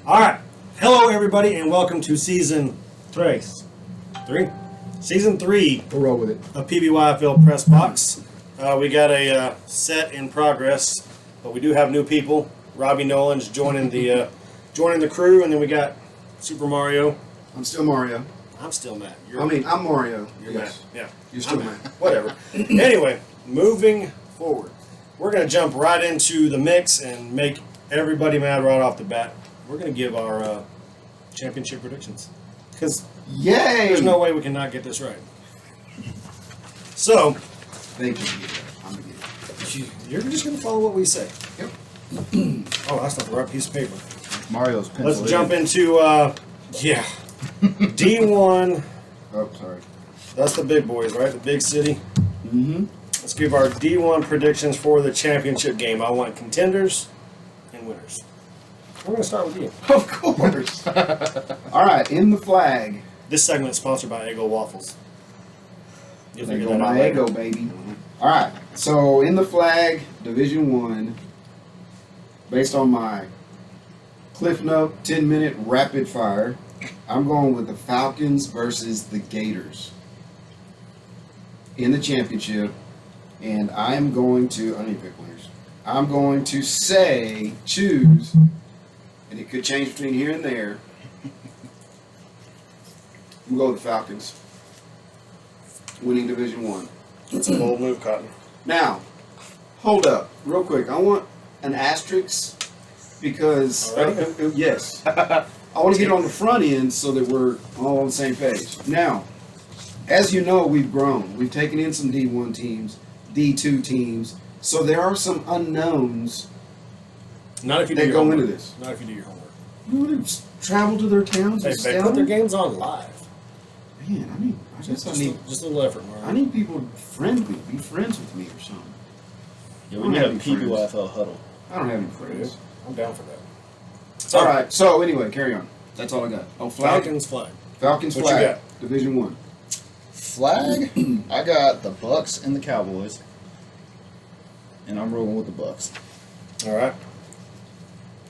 All right. Hello, everybody, and welcome to Season 3. Season 3 We'll roll with it. of PBYFL Pressbox. We got a set in progress, but we do have new people. Robbie Nolan's joining the crew, and then we got Super Mario. I'm still Mario. I'm still Matt. I'm Mario. You're Yes. Matt. Yeah. You're still I'm Matt. Whatever. Anyway, moving forward, we're going to jump right into the mix and make everybody mad right off the bat. We're going to give our championship predictions because Yay! there's no way we can not get this right. So, They can get it. I'm going to get it. you're just going to follow what we say. Yep. Oh, that's not the right piece of paper. Mario's pencil. Let's jump into, D1. Oh, sorry. That's the big boys, right? The big city. Mm-hmm. Let's give our D1 predictions for the championship game. I want contenders and winners. We're going to start with you. Of course. All right, in the flag. This segment is sponsored by Eggo Waffles. You'll There figure go that out my later. ego, baby. All right, so in the flag, Division 1, based on my Cliff Note 10-minute rapid fire, I'm going with the Falcons versus the Gators in the championship, and I am going to, I need to pick winners. I'm going to choose, and it could change between here and there. We'll go with the Falcons, winning Division 1. It's a bold move, Cotton. Now, hold up, real quick. I want an asterisk because Alright. yes, I want to get it on the front end so that we're all on the same page. Now, as you know, we've grown. We've taken in some D1 teams, D2 teams, so there are some unknowns Not if you do that your go homework. into this. Not if you do your homework. You want to travel to their towns They and put scout? their games on live. Man, I guess I need Just a little effort, Mario. I need people to be friends with me or something. Yeah, I we don't need have a any friends. PBYFL huddle. I don't have any friends. I'm down for that. All right. So anyway, carry on. That's all I got. Oh, flag. Falcons flag. Falcons What you flag. got? Division 1. Flag, I got the Bucks and the Cowboys. And I'm rolling with the Bucks. All right.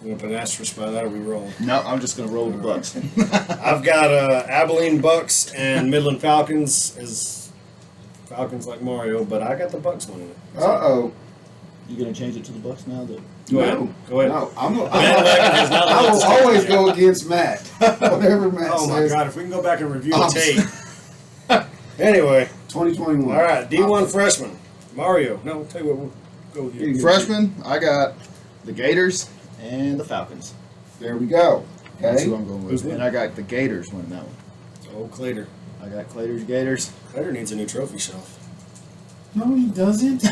You gonna put an asterisk by that, or we rolling? No, I'm just going to roll with the Bucks. I've got Abilene Bucks and Midland Falcons as Falcons like Mario, but I got the Bucks winning it. Uh-oh. You going to change it to the Bucks now? Go ahead. No. Go ahead. No, Matt Wagon has not I let will us down always yet. go against Matt. Whatever Matt Oh my says. God! If we can go back and review the I'm tape. Anyway, 2021. all right. D1 freshman Mario. No, I'll tell you what. We'll go with you. Freshman, I got the Gators and the Falcons. There we go. That's Okay. who I'm going Who's with. winning? And I got the Gators winning that one. Oh, Clater. I got Claytor's Gators. Clater needs a new trophy shelf. No, he doesn't.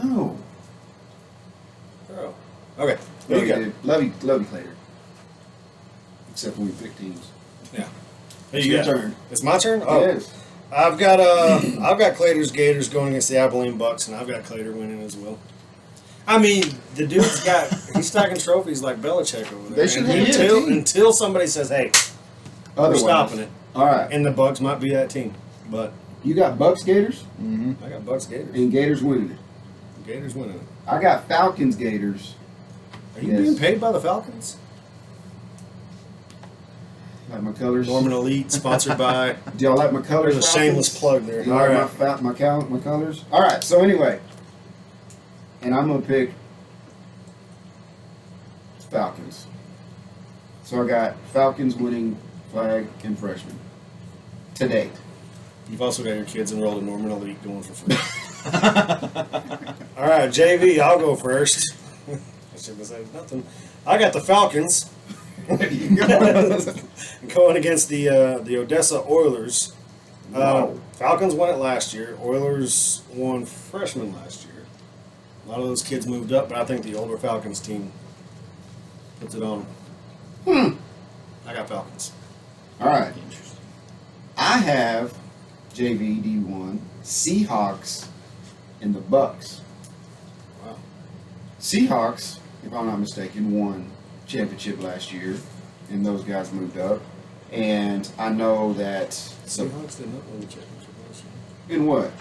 No. Oh. Okay. Who Love you you, got? dude. Love you, Clater. Except when we pick teams. Yeah. Who It's you your got? turn. It's my turn. Oh. Yes. I've got Clater's Gators going against the Abilene Bucks, and I've got Clater winning as well. I mean, the dude's he's stacking trophies like Belichick over there. They should And have a team. until somebody says, "Hey, we're Otherwise. stopping it," All right. and the Bucks might be that team. But You got Bucks Gators Mm-hmm. I got Bucks Gators. and Gators winning it. Gators winning it. I got Falcons Gators. Are you Yes. being paid by the Falcons? Like my colors. Norman Elite, sponsored by. Do y'all like my colors? There's a Falcons? shameless plug there. Do you All like right. my colors? All right. So anyway, and I'm gonna pick Falcons. So I got Falcons winning flag and freshman to date. You've also got your kids enrolled in Norman Elite going for free. All right, JV, I'll go first. I shouldn't have said nothing. I got the Falcons There you go. going against the Odessa Oilers. Wow. Falcons won it last year. Oilers won freshman last year. A lot of those kids moved up, but I think the older Falcons team puts it on them. I got Falcons. All right. Interesting. I have JV D1 Seahawks and the Bucks. Wow. Seahawks, if I'm not mistaken, won championship last year, and those guys moved up. And I know that Seahawks did not win the championship last year. in what?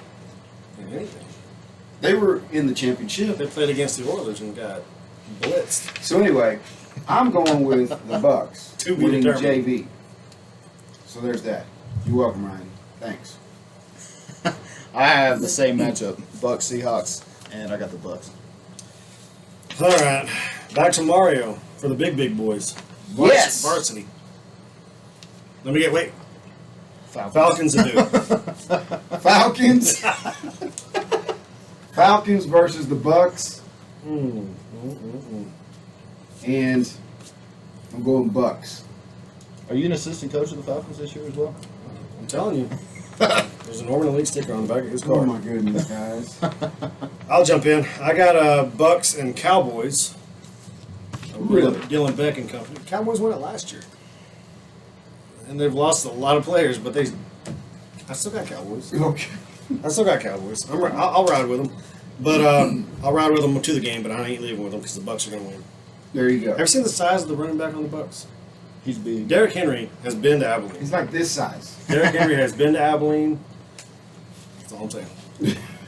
In anything. They were in the championship. They played against the Oilers and got blitzed. So anyway, I'm going with the Bucks To be winning determined. JV. So there's that. You're welcome, Ryan. Thanks. I have the same matchup, Bucks Seahawks, and I got the Bucks. All right, back to Mario for the big boys. Yes. Varsity. Let me wait. Falcons. Falcons to do. Falcons. Falcons versus the Bucks, and I'm going Bucks. Are you an assistant coach of the Falcons this year as well? I'm telling you. There's an Norman Elite sticker on the back of his Oh car. my goodness, guys. I'll jump in. I got Bucks and Cowboys. Really? Dylan Beck and company. Cowboys won it last year. And they've lost a lot of players, but I still got Cowboys. Okay. I still got Cowboys. I'll ride with them. But I'll ride with them to the game, but I ain't leaving with them because the Bucks are going to win. There you go. Ever seen the size of the running back on the Bucks? He's big. Derrick Henry has been to Abilene. He's like this size. Derrick Henry has been to Abilene. That's all I'm saying.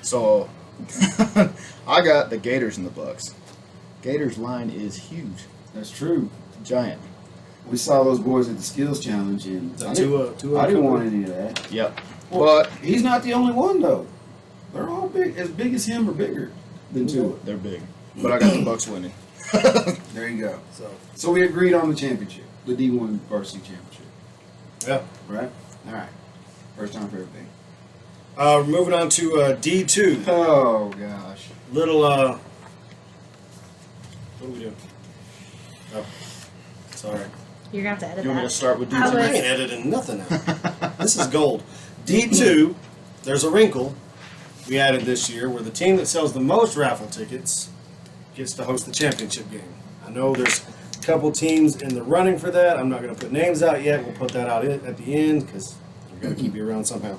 So I got the Gators and the Bucks. Gators line is huge, That's true. giant. We saw those boys at the skills challenge, and Is that I Tua didn't want any of that. Yep. Well, But he's not the only one though. They're all big as him or bigger than Tua. they're big. But I got the Bucks winning. There you go. So, So we agreed on the championship, the D1 varsity championship, yeah. right? All right. First time for everything. Moving on to D2. Oh gosh. Little, what are we doing? Oh, sorry. You're going to have to edit You want me that. to start with I D2? was- I ain't editing nothing out. This is gold. D2, there's a wrinkle we added this year where the team that sells the most raffle tickets gets to host the championship game. I know there's a couple teams in the running for that. I'm not going to put names out yet. We'll put that out at the end because we've got to keep you around somehow.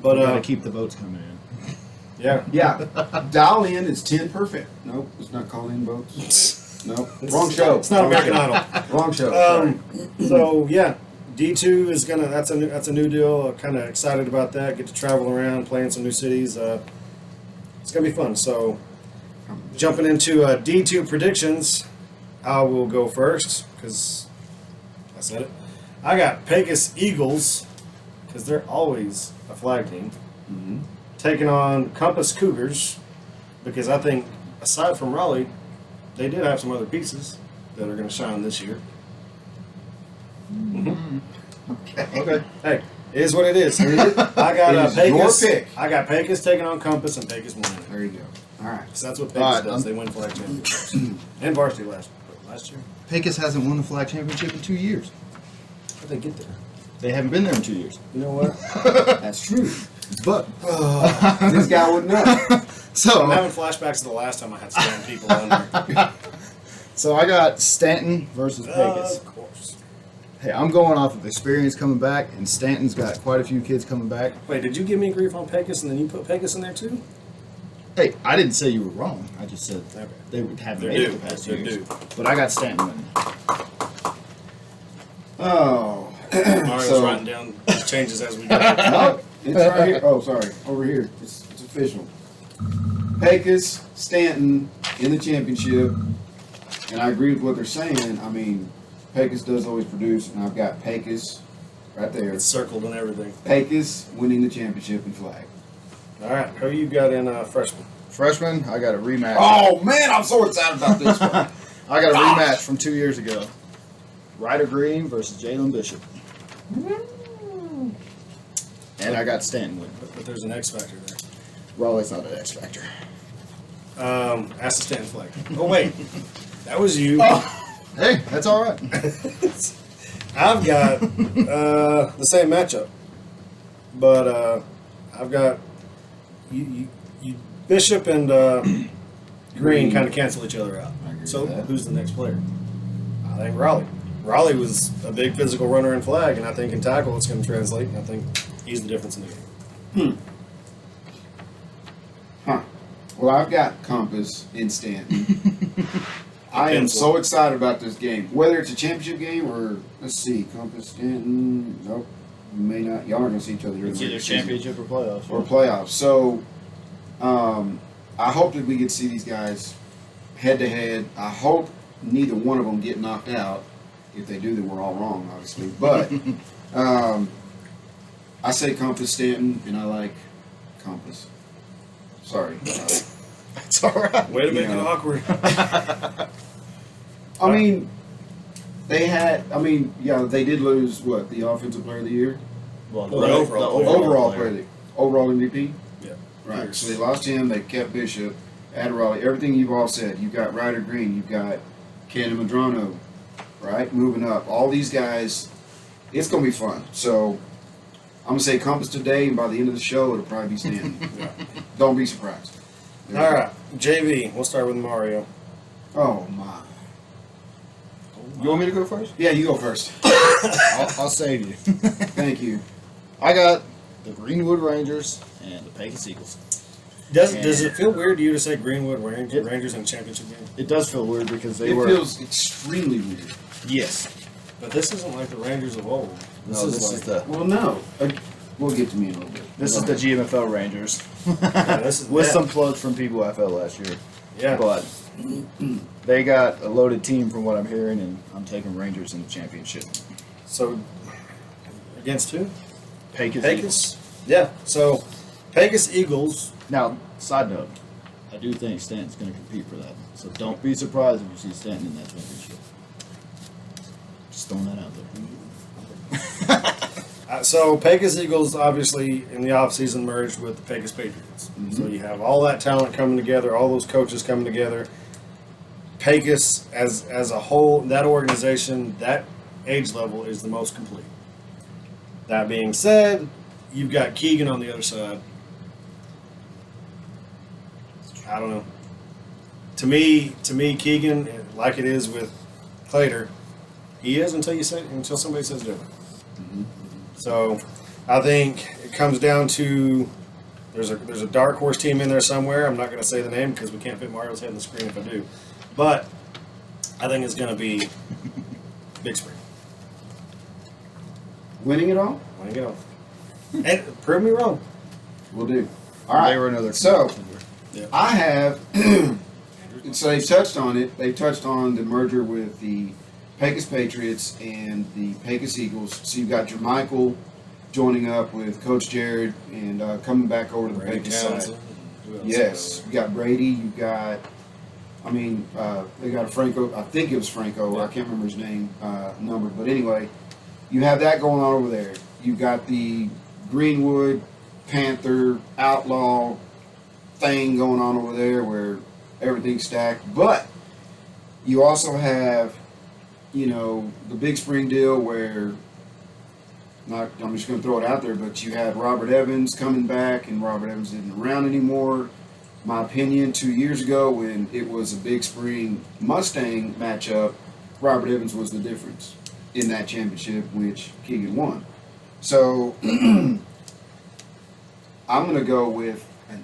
But, Gotta keep the votes coming in. yeah. Yeah. Dial in is 10 perfect. Nope, it's not call in votes. Nope. Wrong show. It's not Wrong American show. Idol. Wrong show. Sorry. So yeah, D2 is gonna. That's a new deal. Kind of excited about that. Get to travel around, play in some new cities. It's gonna be fun. So jumping into D2 predictions, I will go first because I said it. I got Pegasus Eagles because they're always a flag team taking on Compass Cougars because I think aside from Raleigh, they did have some other pieces that are going to shine this year. Okay. Hey, it is what it is. It is. I got It is Pegasus. your pick. I got Pegasus taking on Compass and Pegasus winning. There you go. All right. So that's what All Pegasus right, does. They win flag championships and varsity last year. Pecos hasn't won the flag championship in 2 years. How'd they get there? They haven't been there in 2 years. You know what? That's true. But This guy would know. I'm so having flashbacks to the last time I had to stand people under. so I got Stanton versus Pecos. Of course. Hey, I'm going off of experience coming back, and Stanton's got quite a few kids coming back. Wait, did you give me grief on Pegasus and then you put Pegasus in there too? Hey, I didn't say you were wrong. I just said Okay. they would have They're made it due. the past They're 2 years. due. But I got Stanton winning. Oh. Mario's So- writing down these changes as we go. No, it's right here. Oh, sorry. Over here. It's official. Pecos, Stanton in the championship. And I agree with what they're saying. I mean, Pecos does always produce, and I've got Pecos right there. It's circled and everything. Pecos winning the championship in flag. All right, who you got in freshman? Freshman, I got a rematch. Oh, man, I'm so excited about this one. I got a rematch from 2 years ago. Ryder Green versus Jalen Bishop. And I got Stanton winning. But there's an X factor there. Raleigh's not an X factor. Ask the stand flag. Oh wait, that was you. Hey, that's all right. I've got the same matchup, but I've got you Bishop and Green kind of cancel each other out. I agree with So that. who's the next player? I think Raleigh. Raleigh was a big physical runner in flag, and I think in tackle it's going to translate. And I think he's the difference in the game. Huh. Well, I've got Compass in Stanton. I am Pencil. so excited about this game. Whether it's a championship game or, let's see, Compass, Stanton, nope. We may not. Y'all aren't going to see each other during It's the either regular season championship or playoffs. or playoffs. So, I hope that we get to see these guys head to head. I hope neither one of them get knocked out. If they do, then we're all wrong, obviously. But I say Compass Stanton, and I like Compass. Sorry. It's all right. Way to make it know. awkward. I mean, they did lose, what, the Offensive Player of the Year? Well, the overall player. Overall MVP? Yeah. Right. Pierce. So they lost him, they kept Bishop, Adderall, everything you've all said. You've got Ryder Green, you've got Cannon Madrano, right? Moving up. All these guys, it's going to be fun. So I'm going to say Compass today, and by the end of the show, it'll probably be Stanton. Yeah. Don't be surprised. There All we go. right, JV. We'll start with Mario. Oh, my. You want me to go first? Yeah, you go first. I'll save you. Thank you. I got the Greenwood Rangers and the Pegasus Eagles. Does it feel weird to you to say Greenwood Yep. Rangers in the championship game? It does feel weird because they It were. feels extremely weird. Yes. But this isn't like the Rangers of old. This is the Well, no. We'll get to me in a little bit. this is the GMFL Rangers Yeah, this is with yeah. some plugs from PBYFL last year. Yeah. But they got a loaded team from what I'm hearing, and I'm taking Rangers in the championship. So against who? Pegasus. Pegasus. Yeah. So Pegasus Eagles. Now, side note, I do think Stanton's going to compete for that. So don't be surprised if you see Stanton in that championship. Just throwing that out there. So Pegasus Eagles obviously in the offseason merged with the Pegasus Patriots. Mhm. So you have all that talent coming together, all those coaches coming together. Pegasus as a whole, that organization, that age level is the most complete. That being said, you've got Keegan on the other side. I don't know. To me, Keegan, like it is with Clater, he is until somebody says different. Mhm. So, I think it comes down to there's a dark horse team in there somewhere. I'm not going to say the name because we can't fit Mario's head on the screen if I do, but I think it's going to be Big Spring. Winning it all? When you go, and prove me wrong. We'll do. All right. They were another. So, Yeah. I have. So they've touched on it. They've touched on the merger with the Pegasus Patriots and the Pegasus Eagles. So you've got Jermichael joining up with Coach Jared and coming back over to the Brady Pegasus side. Townsend. Who else Yes, is you got Brady. You got. They got a Franco. I think it was Franco. Yeah. I can't remember his name number, but anyway, you have that going on over there. You got the Greenwood Panther Outlaw thing going on over there where everything's stacked. But you also have, the Big Spring deal where, I'm just going to throw it out there, but you had Robert Evans coming back, and Robert Evans isn't around anymore. My opinion, 2 years ago when it was a Big Spring Mustang matchup, Robert Evans was the difference in that championship, which Keegan won. So I'm going to go with, and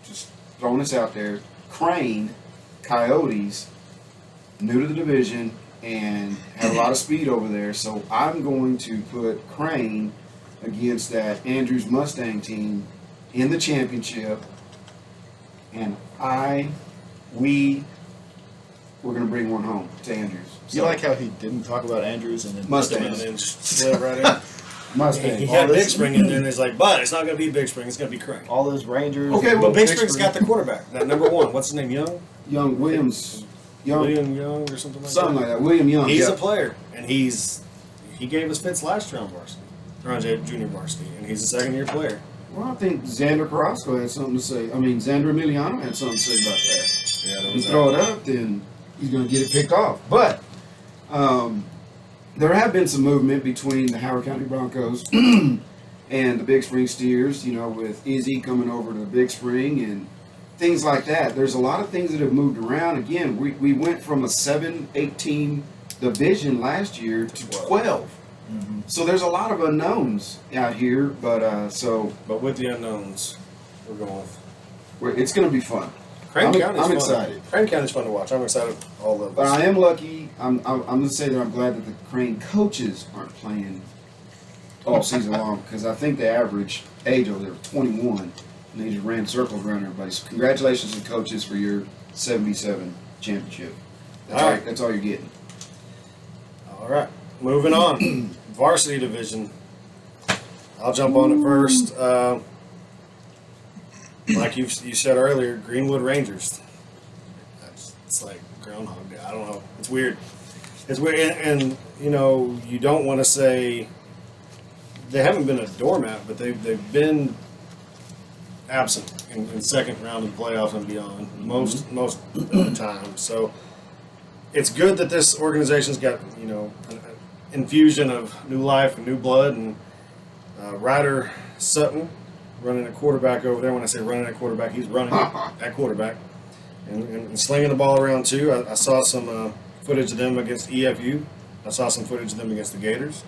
just throwing this out there, Crane, Coyotes, new to the division, and have a lot of speed over there. So I'm going to put Crane against that Andrews Mustang team in the championship. And we're going to bring one home to Andrews. You like how he didn't talk about Andrews and then Mustangs. And then just slid right in. Mustang. He All had this- Big Spring in there, and he's like, but it's not going to be Big Spring. It's going to be Crane. all those Rangers. Okay, and well, But Big Big Spring's got the quarterback. That number one. What's his name? Young? Young Williams. William Young or something like Something that. like that. William Young. He's yeah. a player, and he gave us fits last year on varsity, or on junior varsity, and he's a second-year player. Well, I think Xander Carrasco had something to say. Xander Emiliano had something to say about that. Yeah, If you throw it up, then he's going to get it picked off. But there have been some movement between the Howard County Broncos and the Big Spring Steers, with Izzy coming over to Big Spring and things like that. There's a lot of things that have moved around. Again, we went from a 7-8 team division last year to 12. Mhm. So there's a lot of unknowns out here, but But with the unknowns, we're going with it's going to be fun. Crane I'm County's fun. excited. Crane County's fun to watch. I'm excited. All of But us. I am lucky. I'm going to say that I'm glad that the Crane coaches aren't playing all season long because I think the average age over there was 21, and they just ran circles around everybody. So congratulations to the coaches for your 77 championship. That's all you're getting. All right, moving on. Varsity division. I'll jump on it first. Like you said earlier, Greenwood Rangers. It's like Groundhog Day. I don't know. It's weird. It's weird, and you know, you don't want to say they haven't been a doormat, but they've been absent in second round of playoffs and beyond most of the time. So it's good that this organization's got, you know, an infusion of new life and new blood, and Ryder Sutton running at quarterback over there. When I say running at quarterback, he's running at quarterback and slinging the ball around too. I saw some footage of them against EFU. I saw some footage of them against the Gators.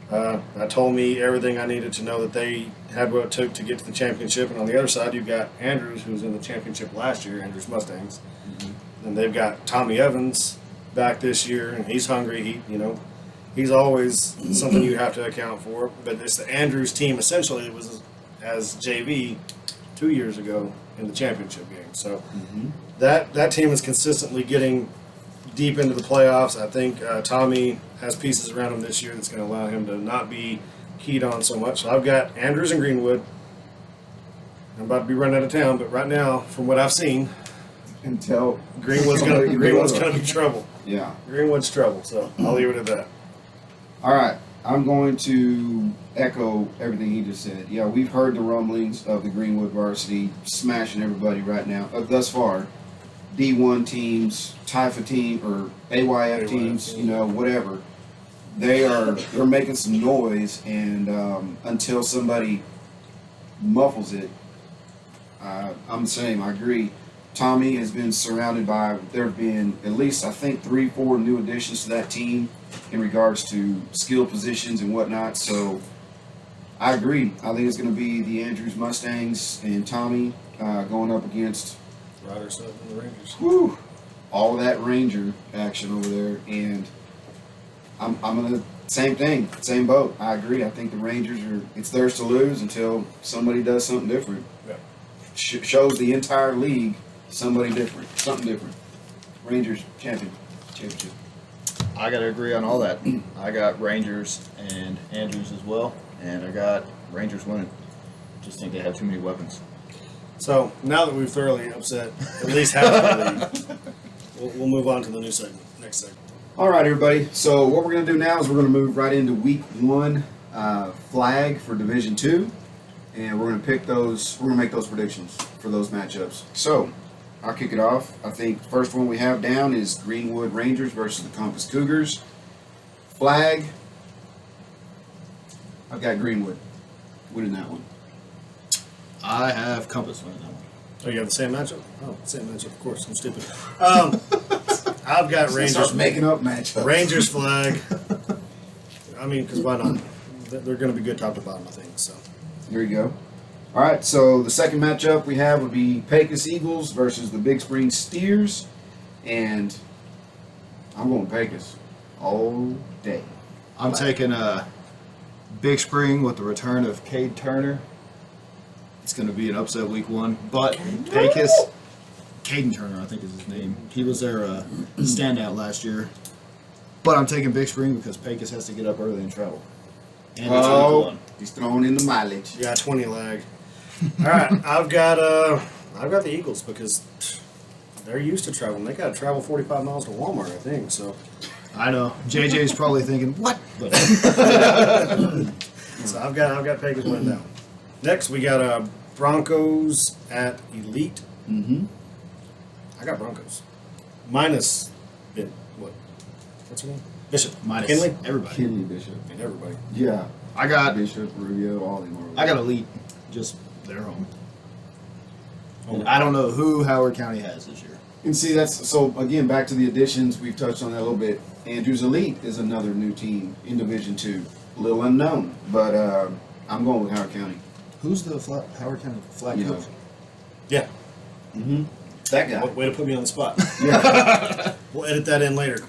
That told me everything I needed to know that they had what it took to get to the championship. And on the other side, you've got Andrews, who was in the championship last year, Andrews Mustangs. Mm-hmm. And they've got Tommy Evans back this year, and he's hungry. He's always something you have to account for. But it's the Andrews team, essentially, it was as JV 2 years ago in the championship game. So that team is consistently getting deep into the playoffs. I think Tommy has pieces around him this year that's going to allow him to not be keyed on so much. So I've got Andrews and Greenwood. I'm about to be running out of town, but right now, from what I've seen, until Greenwood's going to be trouble. Yeah, Greenwood's trouble. So I'll leave it at that. All right, I'm going to echo everything he just said. Yeah, we've heard the rumblings of the Greenwood Varsity smashing everybody right now. Thus far, D1 teams, TIFA team, or AYF teams, you know, whatever. They're making some noise, and until somebody muffles it, I'm the same. I agree. Tommy has been surrounded by, there have been at least, I think, 3-4 new additions to that team in regards to skill positions and whatnot. So I agree. I think it's going to be the Andrews Mustangs and Tommy going up against Ryder Sutton and the Rangers. Whew, all of that Ranger action over there. And I'm going to, same thing, same boat. I agree. I think the Rangers it's theirs to lose until somebody does something different. Yeah. Shows the entire league something different. Rangers championship. I got to agree on all that. I got Rangers and Andrews as well, and I got Rangers winning. Just think they have too many weapons. So now that we've thoroughly upset at least half the league, we'll move on to the new segment. Next segment. All right, everybody. So what we're going to do now is we're going to move right into Week 1 flag for Division 2, and we're going to pick those. We're going to make those predictions for those matchups. So I'll kick it off. I think the first one we have down is Greenwood Rangers versus the Compass Cougars. Flag. I've got Greenwood winning that one. I have Compass winning that one. Oh, you have the same matchup? Oh, same matchup, of course. I'm stupid. I've got Rangers. Making up matchups. Rangers flag. I mean, because why not? They're going to be good top to bottom, I think. So There you go. All right, so the second matchup we have would be Pegasus Eagles versus the Big Spring Steers, and I'm going Pegasus all day. I'm taking Big Spring with the return of Cade Turner. It's going to be an upset Week 1, but Pecos, Caden Turner, I think is his name. He was their standout last year. But I'm taking Big Spring because Pecos has to get up early and travel. And it's Week 1. He's throwing in the mileage. yeah, 20 lag. All right, I've got the Eagles because they're used to traveling. They got to travel 45 miles to Walmart, I think. So I know. JJ's probably thinking, what? But so I've got Pecos winning that one. Next, we got Broncos at Elite. Mm-hmm. I got Broncos. Minus, what's her name? Bishop. minus Kinley? everybody. Kinley Bishop. And everybody. Yeah. I got Bishop, Rubio, all them over I got there. Elite. Just their home. And I don't know who Howard County has this year. And see, so again, back to the additions, we've touched on that a little bit. Andrews Elite is another new team in Division 2. A little unknown, but I'm going with Howard County. Who's the Howard County flag You know. coach? Yeah. Mm-hmm. That guy. Way to put me on the spot. Yeah. We'll edit that in later.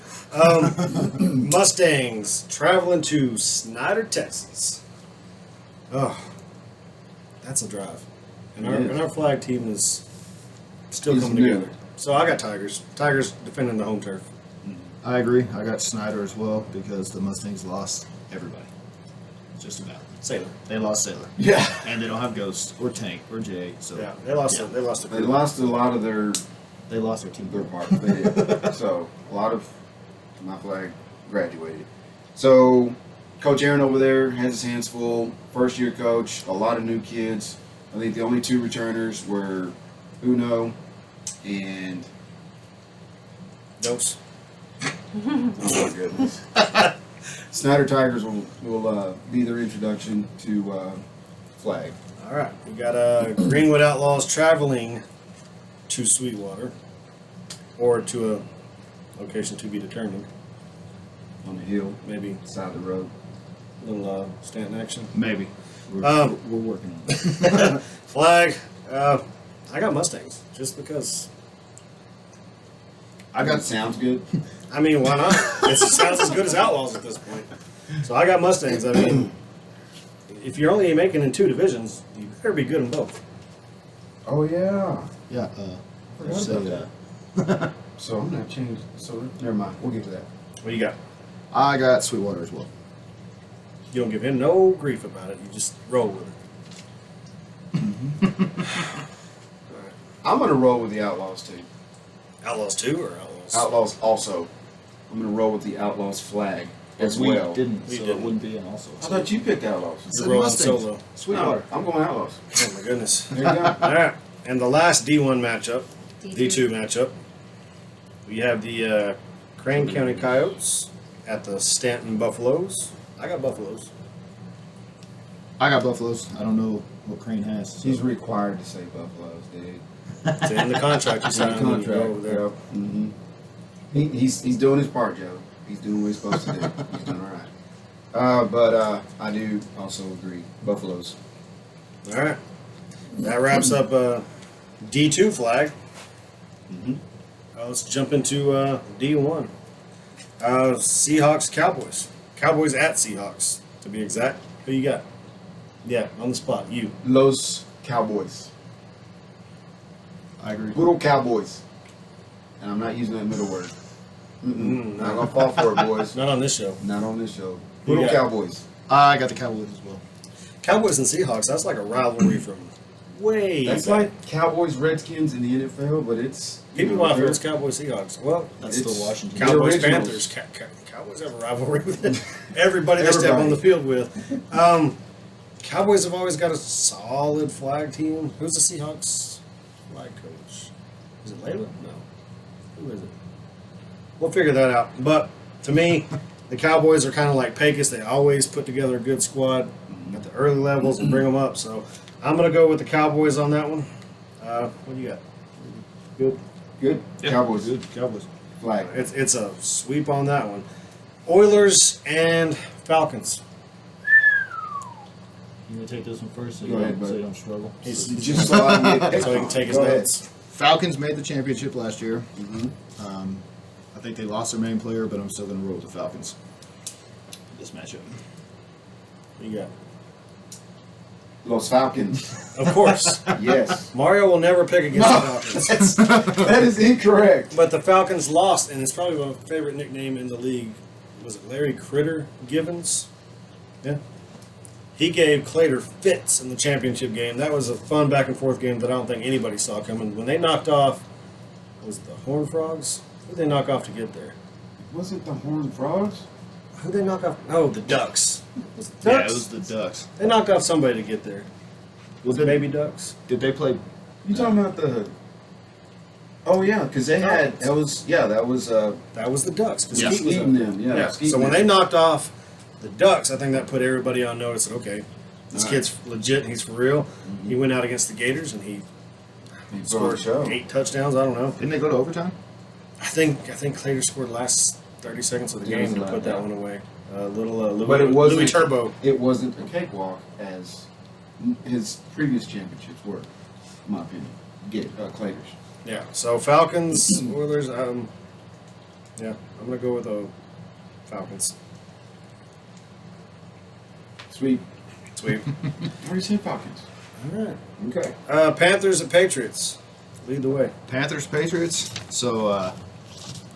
Mustangs traveling to Snyder, Texas. Oh, that's a drive. And our flag team is still He's coming new. together. So I got Tigers. Tigers defending the home turf. I agree. I got Snyder as well because the Mustangs lost everybody. Just about. Sailor. They lost Sailor. Yeah. And they don't have Ghost or Tank or Jay. So Yeah, they lost. Yeah. They lost. They lost a lot of their team. parts. They did. So a lot of my flag graduated. So Coach Aaron over there has his hands full. First year coach, a lot of new kids. I think the only 2 returners were Uno and Dose. oh my goodness. Snyder Tigers will be their introduction to flag. All right, we got Greenwood Outlaws traveling to Sweetwater, or to a location to be determined. On the hill, Maybe side of the road. a little Stanton action. Maybe. We're working on it. Flag. I got Mustangs just because. I got sounds good. I mean, why not? It sounds as good as Outlaws at this point. So I got Mustangs. I mean, if you're only making in 2 divisions, you better be good in both. Oh yeah. Yeah. Forgot Say, about So I'm gonna change. So never mind. We'll get to that. What you got? I got Sweetwater as well. You don't give him no grief about it. You just roll with it. I'm gonna roll with the Outlaws too. Outlaws 2 or Outlaws? Outlaws also. I'm gonna roll with the Outlaws flag as we well. didn't, We so didn't. it wouldn't be an also. I thought you picked Outlaws. You're rolling solo. Sweetwater. No, I'm going Outlaws. Oh my goodness. There you go. All right, and the last D1 matchup, D2. D2 matchup, we have the Crane County Coyotes at the Stanton Buffaloes. I got Buffaloes. I got Buffaloes. I don't know what Crane has. So. He's required to say Buffaloes, dude. It's in the contract you signed when you go over there. Yep. Mm-hmm. He's doing his part, Joe. He's doing what he's supposed to do. He's doing all right. But I do also agree. Buffaloes. All right, that wraps up D2 flag. Mm-hmm. Let's jump into D1. Seahawks Cowboys. Cowboys at Seahawks, to be exact. Who you got? Yeah, on the spot. You. Los Cowboys. I agree. Little Cowboys. And I'm not using that middle word. Mm, Not gonna fall for it, boys. Not on this show. Not on this show. Who you Little got? Cowboys. I got the Cowboys as well. Cowboys and Seahawks, that's like a rivalry from way That's back. like Cowboys Redskins in the NFL, but it's PBYFL, it's Cowboys Seahawks. Well, That's It's- still Washington. The Cowboys originals. Panthers. Cowboys have a rivalry with everybody they step Everybody. on the field with. Cowboys have always got a solid flag team. Who's the Seahawks flag coach? Is it Layla? No. Who is it? We'll figure that out. But to me, the Cowboys are kind of like Pegasus. They always put together a good squad at the early levels and bring them up. So I'm going to go with the Cowboys on that one. What do you got? Good. Good. Yeah, Cowboys. Good. Cowboys. Flag. It's a sweep on that one. Oilers and Falcons. You want to take this one first so, Go ahead, bud. so you don't struggle? He's Just so I can get so he can take his Go ahead. notes. Falcons made the championship last year. Mm-hmm. I think they lost their main player, but I'm still going to roll with the Falcons. This matchup. What you got? Los Falcons. Of course. Yes. Mario will never pick against the Falcons. That is incorrect. But the Falcons lost, and it's probably my favorite nickname in the league. Was it Larry Critter Givens? Yeah. He gave Clater fits in the championship game. That was a fun back and forth game that I don't think anybody saw coming. When they knocked off, was it the Horned Frogs? Who did they knock off to get there? Was it the Horned Frogs? Who did they knock off? Oh, the Ducks. Was it Yeah, Ducks? it was the Ducks. They knocked off somebody to get there. Was it Baby Ducks? Did they play? You talking about the? Oh yeah, because they had that was That was the Ducks. 'Cause Yeah. Skeet was Skeeting up. them. Yeah. Yeah. Skeeting So when them. they knocked off the Ducks, I think that put everybody on notice. That, okay, this All right. kid's legit. He's for real. He went out against the Gators and he He put on a scored show. 8 touchdowns. I don't know. Didn't they go to overtime? I think Clater scored the last 30 seconds of the It game was to allowed, put that yeah. one away. Louis, But it wasn't Louis Turbo. It wasn't a cakewalk as his previous championships were, in my opinion. Claters. Yeah. So Falcons, Oilers. Yeah, I'm gonna go with the Falcons. Sweet. Sweet. I already said Falcons. All right. Okay. Panthers and Patriots. Lead the way. Panthers, Patriots. So,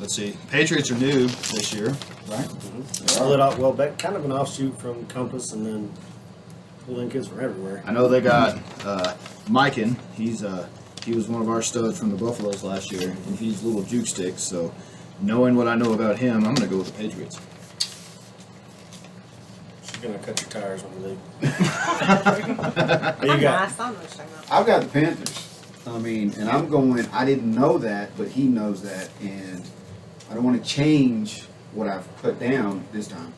let's see. Patriots are new this year, right? Split out well back, kind of an offshoot from Compass, and then pulled in kids from everywhere. I know they got Mikan. He was one of our studs from the Buffaloes last year, and he's a little juke stick. So, knowing what I know about him, I'm going to go with the Patriots. She's gonna cut your tires when you leave. What you got? I've got the Panthers. I mean, and I'm going, I didn't know that, but he knows that, and I don't want to change what I've put down this time.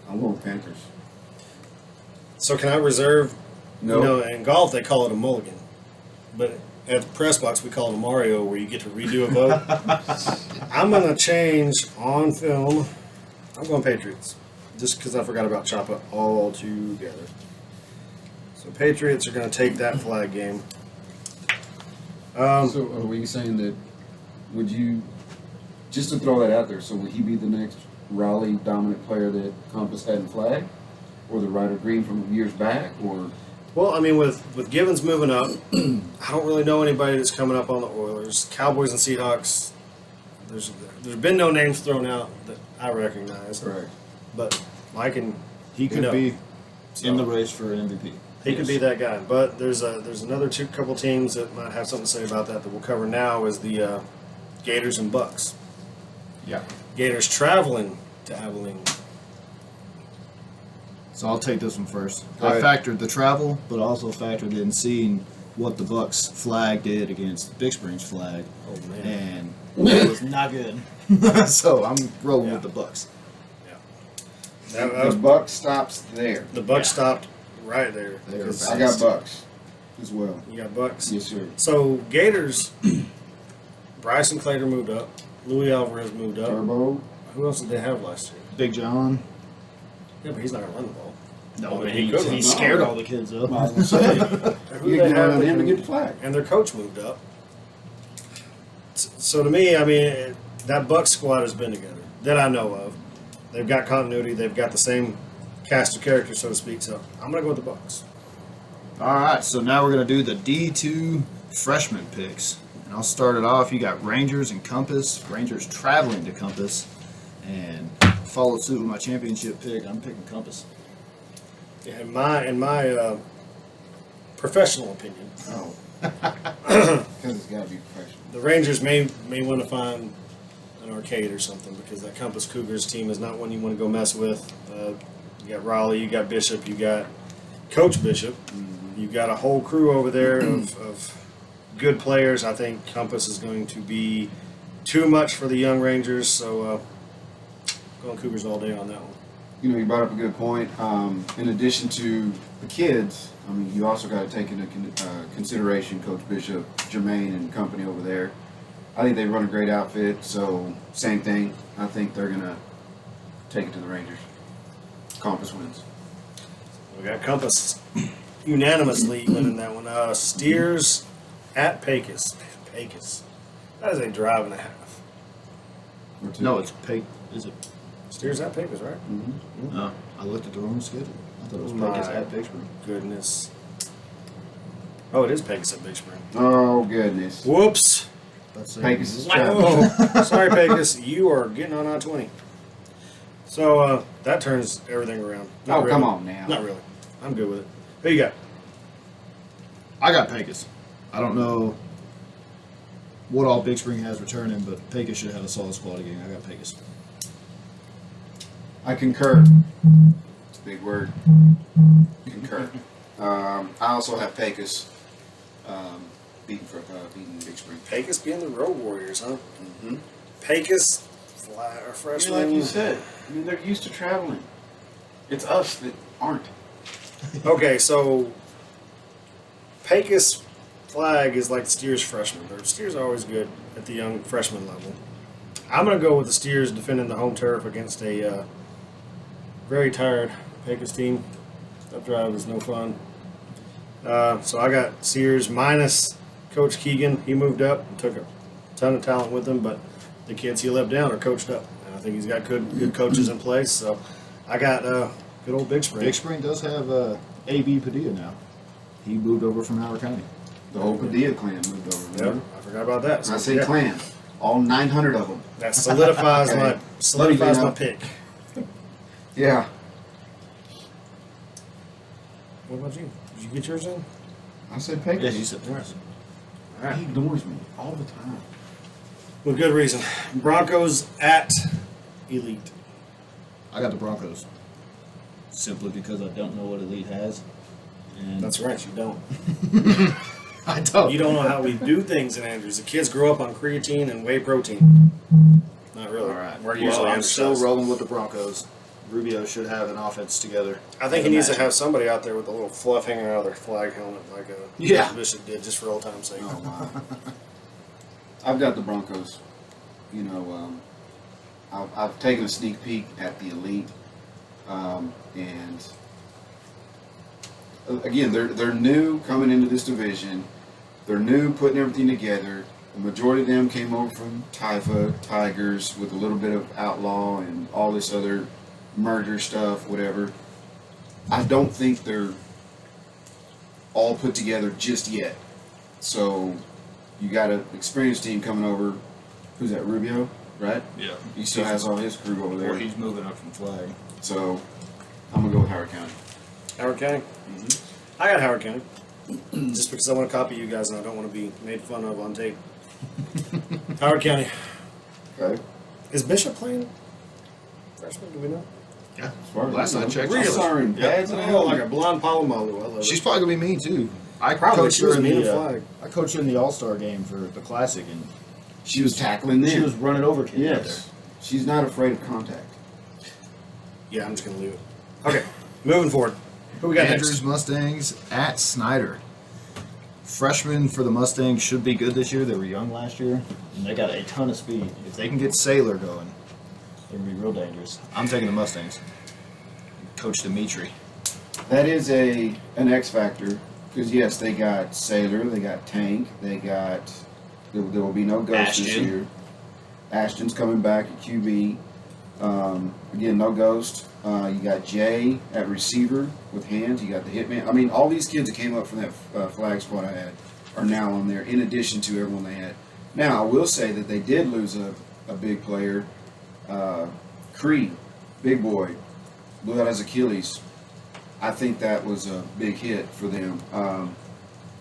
I'm going with Panthers. So can I reserve? No. You know, in golf they call it a mulligan, but at the press box we call it a Mario, where you get to redo a vote. I'm gonna change on film. I'm going Patriots, just because I forgot about Choppa altogether. So Patriots are gonna take that flag game. So are we saying that, would you, just to throw that out there, so would he be the next Raleigh dominant player that Compass had in flag? Or the Ryder Green from years back? Or Well, I mean, with Givens moving up, I don't really know anybody that's coming up on the Oilers. Cowboys and Seahawks, there's been no names thrown out that I recognize. Right. But Mike and He could be in the race for an MVP. he could be that guy. But there's another couple teams that might have something to say about that we'll cover now is the Gators and Bucks. Yeah. Gators traveling to Abilene. So I'll take this one first. Go I ahead. factored the travel, but also factored in seeing what the Bucks flag did against Big Springs flag, Oh man. and it was not good. So I'm rolling Yeah. with the Bucks. That the was, Buck stops there. the Bucks stopped right there. They were because I got Bucks as well. You got Bucks. Yes, sir. So Gators, Bryson Clater moved up. Louis Alvarez moved up. Turbo. Who else did they have last year? Big John. Yeah, but he's not gonna run the ball. No, but but he he, could've. he scared all the kids up. I was gonna say, Who you they can have run on that him to can- get the flag. And their coach moved up. So to me, I mean, that Bucks squad has been together that I know of. They've got continuity. They've got the same cast of characters, so to speak. So I'm gonna go with the Bucks. All right, so now we're going to do the D2 freshman picks. And I'll start it off. You got Rangers and Compass. Rangers traveling to Compass. And follow suit with my championship pick. I'm picking Compass. Yeah, in my professional opinion, Oh. Because it's got to be professional. the Rangers may want to find an arcade or something because that Compass Cougars team is not one you want to go mess with. You got Raleigh, you got Bishop, you got Coach Bishop. You've got a whole crew over there of good players. I think Compass is going to be too much for the young Rangers, so going Cougars all day on that one. You know, you brought up a good point. In addition to the kids, I mean, you also got to take into consideration Coach Bishop, Jermaine, and company over there. I think they run a great outfit, so same thing. I think they're going to take it to the Rangers. Compass wins. We got Compass unanimously winning that one. Steers at Pecos. Pecos. That is a drive and a half. Or two. No, it's Peg. Is it? Steers at Pecos, right? Mm-hmm. No, I looked at the wrong schedule. I thought it was My Pecos at Big Spring. Goodness. Oh, it is Pecos at Big Spring. Oh, goodness. Whoops. That's Pecos is Oh, sorry, Pecos. You are getting on I-20. So that turns everything around. Not Oh, really. come on now. Not really. I'm good with it. Who you got? I got Pecos. I don't know what all Big Spring has returning, but Pecos should have a solid squad again. I got Pecos. I concur. It's a big word. Concur. I also have Pecos beating Big Spring. Pecos being the Road Warriors, huh? Mm-hmm. Pecos, freshman. like you said, I mean, they're used to traveling. It's us that aren't. Okay, so Pecos flag is like the Steers freshman. The Steers are always good at the young freshman level. I'm going to go with the Steers defending the home turf against a very tired Pecos team. That drive is no fun. So I got Steers minus Coach Keegan. He moved up and took a ton of talent with him, but the kids he left down are coached up. And I think he's got good coaches in place. So I got good old Big Spring. Big Spring does have A.B. Padilla now. He moved over from Howard County. The whole Padilla clan moved over. Yep, Remember? I forgot about that. I say clan. All 900 of them. That solidifies Okay. my pick. Yeah. What about you? Did you get yours in? I said Yeah, Pegasus. you said Paris. All right. He ignores me all the time. With good reason. Broncos at Elite. I got the Broncos. Simply because I don't know what Elite has. And That's right, you don't. I don't. You don't know how we do things in Andrews. The kids grow up on creatine and whey protein. Not really. All right. We're usually I'm still undersized. rolling with the Broncos. Rubio should have an offense together. I think he needs to have somebody out there with a little fluff hanging out of their flag helmet like Yeah. Bishop did, just for old time's sake. Oh, my. I've got the Broncos. You know, I've taken a sneak peek at the Elite. And again, they're new coming into this division. They're new putting everything together. The majority of them came over from Tigers with a little bit of Outlaw and all this other merger stuff, whatever. I don't think they're all put together just yet. So you got an experienced team coming over. Who's that, Rubio, right? Yeah. He still has all his crew over Or there. he's moving up from flag. So I'm going to go with Howard County. Howard County? I got Howard County. Just because I want to copy you guys and I don't want to be made fun of on tape. Howard County. Okay. Is Bishop playing freshman? Do we know? Yeah. As far as Last I I know. checked. Really? Sorry, Yeah. pads and Oh, all. like a blonde Palomalu. I love She's it. probably gonna be mean too. I Probably. coached She her was in mean the in flag. I coached her in the All-Star game for the Classic, and She was tackling them. she was running over kids out Yes. She's not afraid of contact. Yeah, I'm just going to leave it. Okay, moving forward. Who we got Andrews next? Mustangs at Snyder. Freshmen for the Mustangs should be good this year. They were young last year, and they got a ton of speed. If they can get Sailor going, they're going to be real dangerous. I'm taking the Mustangs. Coach Dimitri. That is an X factor because yes, they got Sailor, they got Tank, they got. There will be no Ghost this Ashton. year. Ashton's coming back at QB. Again, no Ghost. You got Jay at receiver with hands. You got the Hitman. I mean, all these kids that came up from that flag squad I had are now on there, in addition to everyone they had. Now, I will say that they did lose a big player. Creed, big boy, blew out his Achilles. I think that was a big hit for them.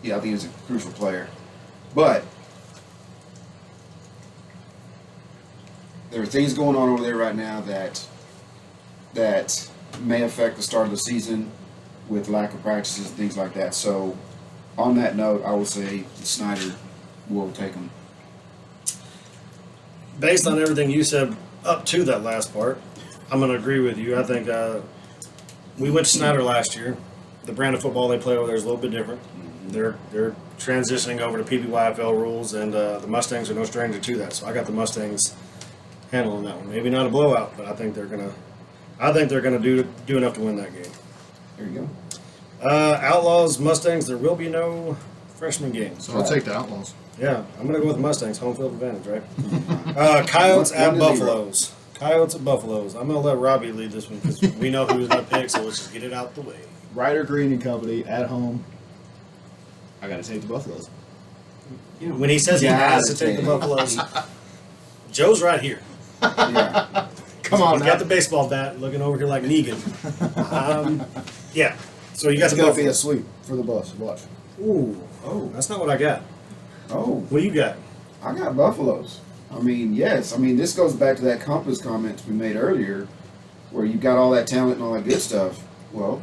Yeah, I think he's a crucial player. But there are things going on over there right now that may affect the start of the season with lack of practices and things like that. So, on that note, I will say Snyder will take them. Based on everything you said up to that last part, I'm going to agree with you. I think we went to Snyder last year. The brand of football they play over there is a little bit different. They're transitioning over to PBYFL rules, and the Mustangs are no stranger to that. So I got the Mustangs handling that one. Maybe not a blowout, but I think they're gonna do enough to win that game. There you go. Outlaws, Mustangs. There will be no freshman games. So I'll take the Outlaws. Yeah, I'm gonna go with the Mustangs. Home field advantage, right? Coyotes at 1-0. Buffaloes. Coyotes at Buffaloes. I'm gonna let Robbie lead this one because we know who he's gonna pick. So let's just get it out the way. Ryder Green and Company at home. I got to take the Buffaloes. When he says he has to take the Buffaloes, Joe's right here. Yeah. Come on, He's got the baseball bat, looking over here like Negan. Yeah. So you got It's the going to be a Buffaloes. sweep for the Buffs. Watch. Ooh. Oh, that's not what I got. Oh, What do you got? I got Buffaloes. I mean, yes. I mean, this goes back to that compass comments we made earlier, where you got all that talent and all that good stuff. Well,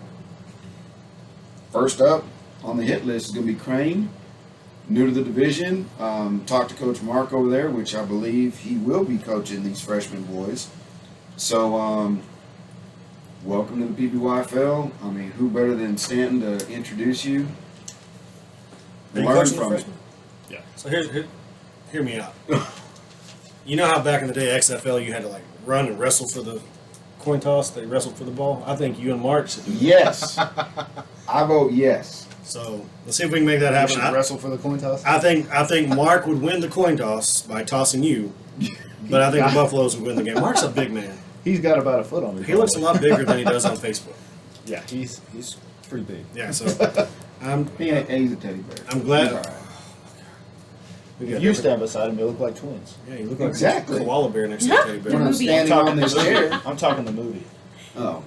first up on the hit list is going to be Crane, new to the division. Talked to Coach Mark over there, which I believe he will be coaching these freshman boys. So, welcome to the PBYFL. I mean, who better than Stanton to introduce you? Are you Learn coaching the from it. freshmen? Yeah. So hear me out. You know how back in the day XFL you had to like run and wrestle for the coin toss? They wrestled for the ball. I think you and Mark should do that. Yes. I vote yes. So let's see if we can make that You happen. should wrestle for the coin toss. I think Mark would win the coin toss by tossing you, but I think the Buffaloes would win the game. Mark's a big man. He's got about a foot on him. He looks a lot bigger than he does on Facebook. Yeah, he's pretty big. Yeah, so I'm He's a teddy bear. I'm glad. He's all right. We If got you different- stand beside him, you look like twins. Yeah, you look like Exactly. a koala bear next to a teddy When bear. I'm movie. standing on this the movie. chair. I'm talking the movie. Oh.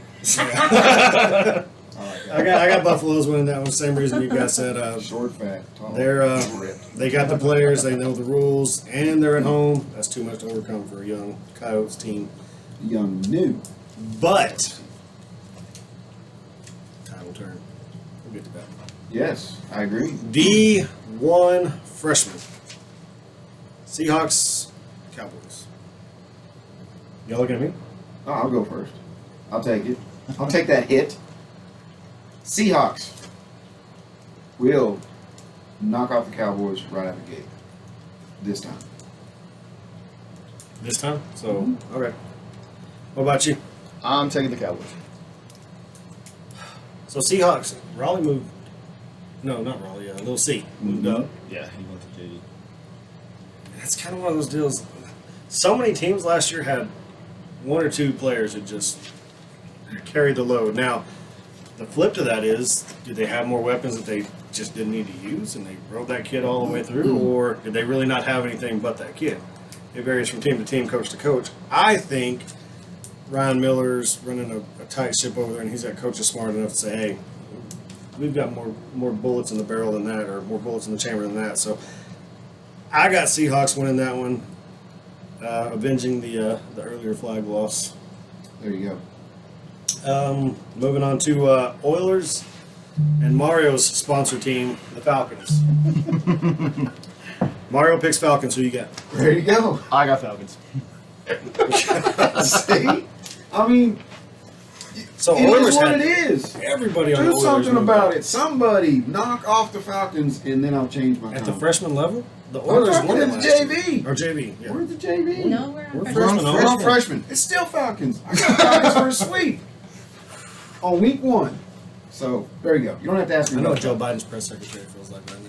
I got Buffalo's winning that one. Same reason you guys said. Short, fat, tall. They're ripped. they got the players. They know the rules, and they're at home. That's too much to overcome for a young Coyotes team. Young new. But title turn. We'll get to that. Yes, I agree. D1 freshman. Seahawks, Cowboys. Y'all looking at me? Oh, I'll go first. I'll take it. I'll take that hit. Seahawks will knock off the Cowboys right out the gate. This time. This time? So, okay. What about you? I'm taking the Cowboys. So, Seahawks. Raleigh moved. No, not Raleigh. Little C moved up. Yeah, he went to JD. It's kind of one of those deals. So many teams last year had one or two players that just carried the load. Now, the flip to that is, did they have more weapons that they just didn't need to use and they rode that kid all the way through, or did they really not have anything but that kid? It varies from team to team, coach to coach. I think Ryan Miller's running a tight ship over there, and he's got coaches smart enough to say, hey, we've got more bullets in the barrel than that, or more bullets in the chamber than that. So I got Seahawks winning that one, avenging the earlier flag loss. There you go. Moving on to Oilers and Mario's sponsor team, the Falcons. Mario picks Falcons. Who you got? There you go. I got Falcons. See? I mean, So it Oilers is what had it is. everybody on the Do Oilers something moved about up. it. Somebody knock off the Falcons, and then I'll change my At the comment. freshman level, the I'm Oilers talking won it at the last year. JV. Or JV. Yeah. We're the JV. No, we're We're on freshmen. freshman. We're on freshmen. It's still Falcons. I got Falcons for a sweep on week 1. So there you go. You don't have to ask me. I know about what Joe that. Biden's press secretary feels like right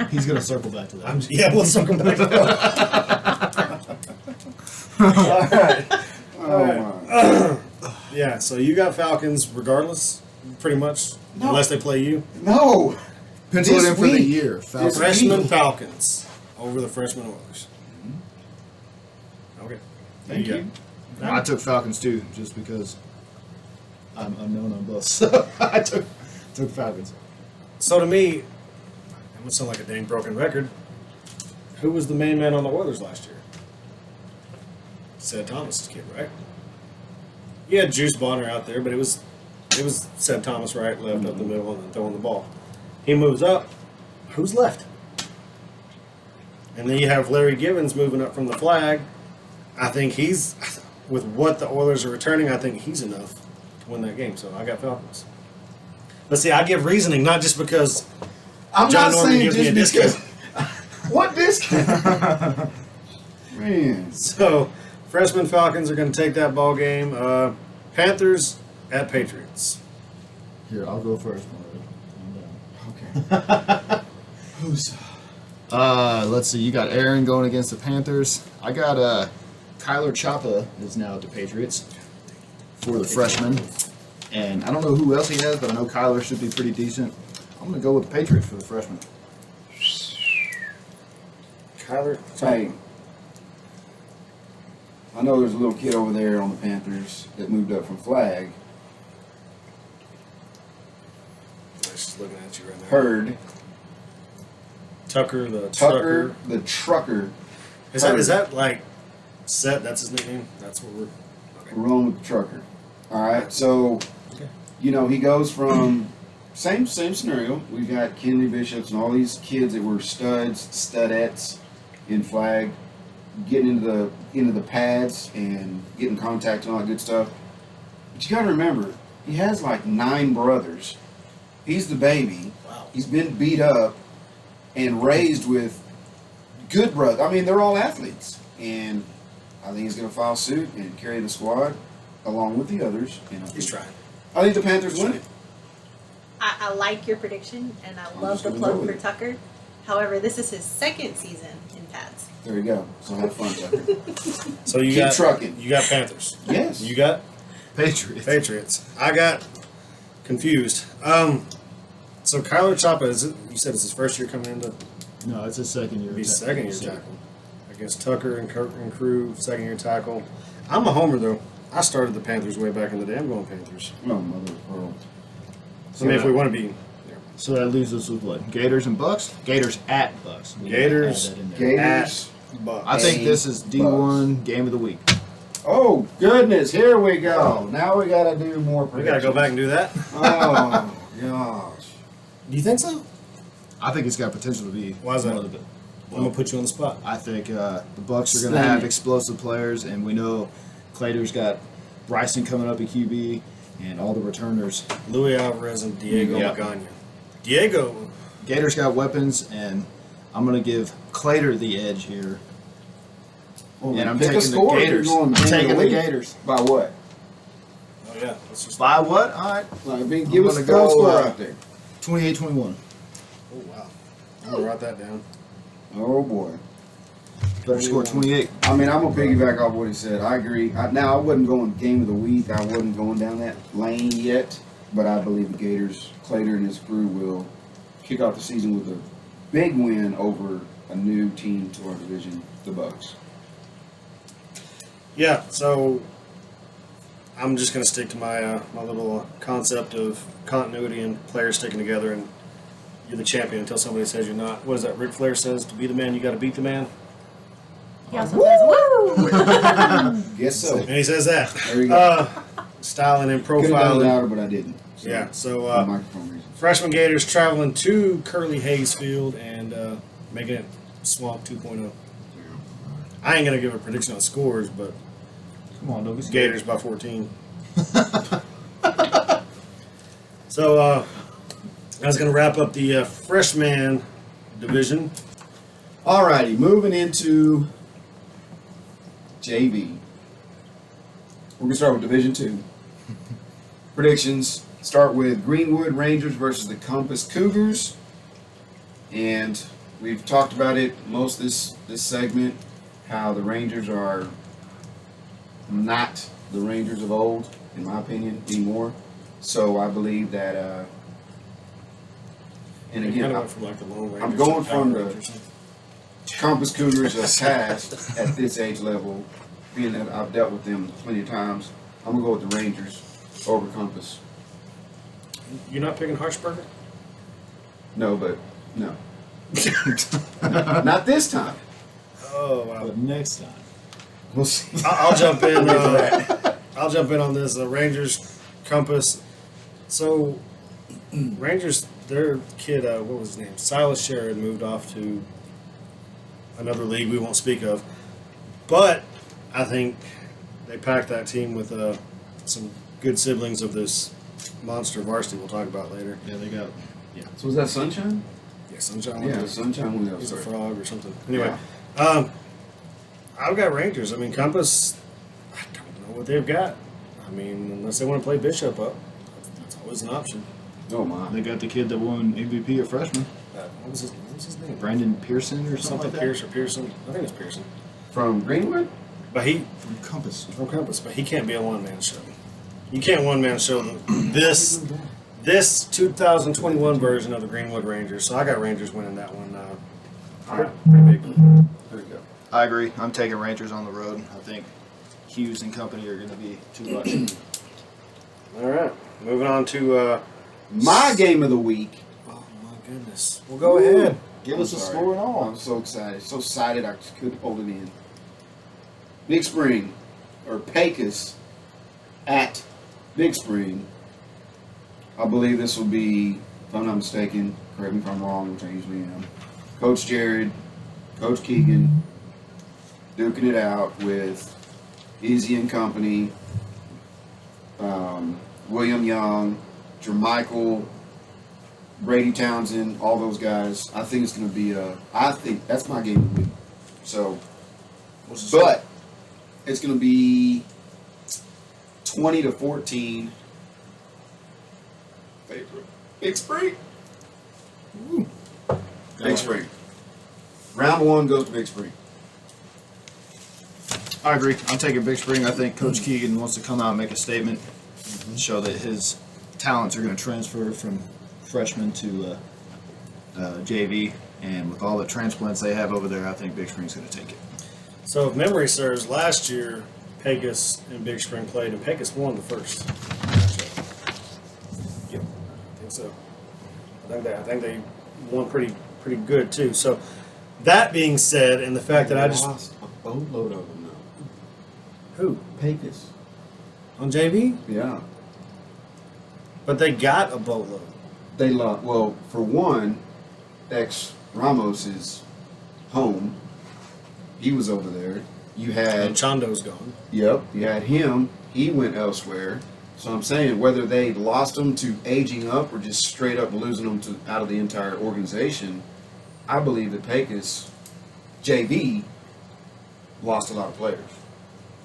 now. He's gonna circle back to that. Yeah, we'll circle back to that. All right. Oh my. Yeah, so you got Falcons regardless, pretty much, No. unless they play you. No. Pencil it This in for the week. year. Falcons. Freshman Falcons over the freshman Oilers. Okay. Thank you. I took Falcons too, just because I'm unknown on both. So I took Falcons. So to me, I'm gonna sound like a dang broken record. Who was the main man on the Oilers last year? Seth Thomas's kid, right? You had Juice Bonner out there, but it was Seth Thomas right, left, up the middle, and then throwing the ball. He moves up. Who's left? And then you have Larry Givens moving up from the flag. I think he's, with what the Oilers are returning, I think he's enough to win that game. So I got Falcons. But see, I give reasoning, not just because I'm John not Norman saying gives me a just discount. because. What discount? Man. So, freshman Falcons are going to take that ball game. Panthers at Patriots. Here, I'll go first. Okay. Who's? Let's see. You got Aaron going against the Panthers. I got Kyler Chapa is now at the Patriots for the freshman, and I don't know who else he has, but I know Kyler should be pretty decent. I'm gonna go with the Patriots for the freshman. Kyler. Hey. I know there's a little kid over there on the Panthers that moved up from flag. She's looking at you right now. Heard. Tucker, the Tucker, trucker. the trucker. Is that like Seth? That's his nickname. That's what we're. Okay. We're rolling with the trucker. All right. So, Okay. you know, he goes from same scenario. We've got Kenley Bishops and all these kids that were studs, studettes in flag, getting into the pads and getting contact and all that good stuff. But you got to remember, he has like 9 brothers. He's the baby. Wow. He's been beat up and raised with good brothers. I mean, they're all athletes. And I think he's going to file suit and carry the squad along with the others. And He's trying. I think the Panthers win it. I like your prediction, and I I'm love just the gonna go plug with for it. Tucker. However, this is his second season in pads. There you go. So have fun, Tucker. So you Keep got trucking. You got Panthers. Yes. You got Patriots. Patriots. I got confused. So Kyler Chapa, you said it's his first year coming into No, it's a second year. Be second year tackle against Tucker and Kirk and crew. Second year tackle. I'm a homer though. I started the Panthers way back in the day. I'm going Panthers. Oh, mother of pearl. I mean, if we want to be So that leaves us with what? Gators and Bucks? Gators at Bucks. We Gators. gotta add that in there. Gators. at Bucks. I think this is D1 game of the week. Oh, goodness. Here we go. Now we got to do more we got to go back and do that. Oh, gosh. Do you think so? I think it's got potential to be Why is that? one of the. I'm gonna put you on the spot. I think the Bucks are going to have explosive players, and we know Clater's got Bryson coming up at QB, and all the returners. Louis Alvarez and Diego Yep. Magana. Diego. Gators got weapons, and I'm going to give Clater the edge here. Well, And I'm pick a taking the score if Gators. you're going I'm game of taking the week. Gators. By what? Oh yeah. Let's just. By what? All right. Like, give us gonna a throw go, score out there. 28-21. Oh wow. I'm gonna write that down. Oh, boy. Better score 28. I mean, I'm going to piggyback off what he said. I agree. Now, I wasn't going game of the week. I wasn't going down that lane yet. But I believe the Gators, Clater and his crew, will kick off the season with a big win over a new team to our division, the Bucks. Yeah. So I'm just gonna stick to my my little concept of continuity and players sticking together, and you're the champion until somebody says you're not. What is that? Ric Flair says, "To be the man, you got to beat the man." He also says, woo! Guess so. And he says that. There you go. Styling and Could have done it profiling. louder, but I didn't. So, Yeah. So for microphone reasons. freshman Gators traveling to Curly Hayes Field and making it Swamp 2.0. I ain't gonna give a prediction on scores, but Come on, don't be scared. Gators by 14. So I was gonna wrap up the freshman division. Alrighty, moving into JV. We're going to start with Division 2. Predictions start with Greenwood Rangers versus the Compass Cougars. And we've talked about it most this segment, how the Rangers are not the Rangers of old, in my opinion, anymore. So I believe that, and It again, kind of went from like the Lone Rangers. I'm going to Power from the- Rangers. Compass Cougars are past at this age level, being that I've dealt with them plenty of times. I'm going to go with the Rangers over Compass. You're not picking Harshberger? No, but no. Not this time. Oh wow. But next time. We'll see. I'll jump in. I'll jump in on this. Rangers, Compass. So, Rangers, their kid, what was his name? Silas Sheridan moved off to another league we won't speak of. But I think they packed that team with some good siblings of this monster Varsity we'll talk about later. Yeah, they got. So was that Sunshine? Yeah, Sunshine. Yeah, Sunshine went He's a up. frog or something. Anyway, I've got Rangers. I mean, Compass, I don't know what they've got. I mean, unless they want to play Bishop up, that's always an option. Oh, my. They got the kid that won MVP at freshman, What was his name? Brandon Pearson or something Something like that. Pierce or Pearson. I think it's Pearson. From Greenwood? But he, From Compass. from Compass, but he can't be a one-man show. You can't one-man show this 2021 version of the Greenwood Rangers. So I got Rangers winning that one. Pretty big. There you go. I agree. I'm taking Rangers on the road. I think Hughes and company are going to be too much. All right, moving on to. My game of the week. Oh my goodness. Well, go ahead. Give I'm us a sorry. score and all. I'm so excited. So excited I just couldn't hold it in. Big Spring, or Pecos, at Big Spring. I believe this will be, if I'm not mistaken, correct me if I'm wrong, which I usually am, Coach Jared, Coach Keegan, duking it out with Easy and Company, William Young, Jermichael, Brady Townsend, all those guys. I think it's going to be I think that's my game of the week. So, but it's going to be 20-14. Favorite. Big Spring. Big Spring. Round one goes to Big Spring. I agree. I'm taking Big Spring. I think Coach Keegan wants to come out and make a statement and show that his talents are going to transfer from freshman to JV. And with all the transplants they have over there, I think Big Spring's going to take it. So if memory serves, last year Pegasus and Big Spring played, and Pegasus won the first matchup. Yep, I think so. I think they won pretty good too. So that being said, and the fact that I just lost a boatload of them though. who Pegasus. on JV, Yeah. but they got a boatload. They lost. Well, for one, ex Ramos is home. He was over there. You And had Chando's gone. Yep, you had him. He went elsewhere. So I'm saying whether they lost him to aging up or just straight up losing them to out of the entire organization, I believe that Pecos JV lost a lot of players.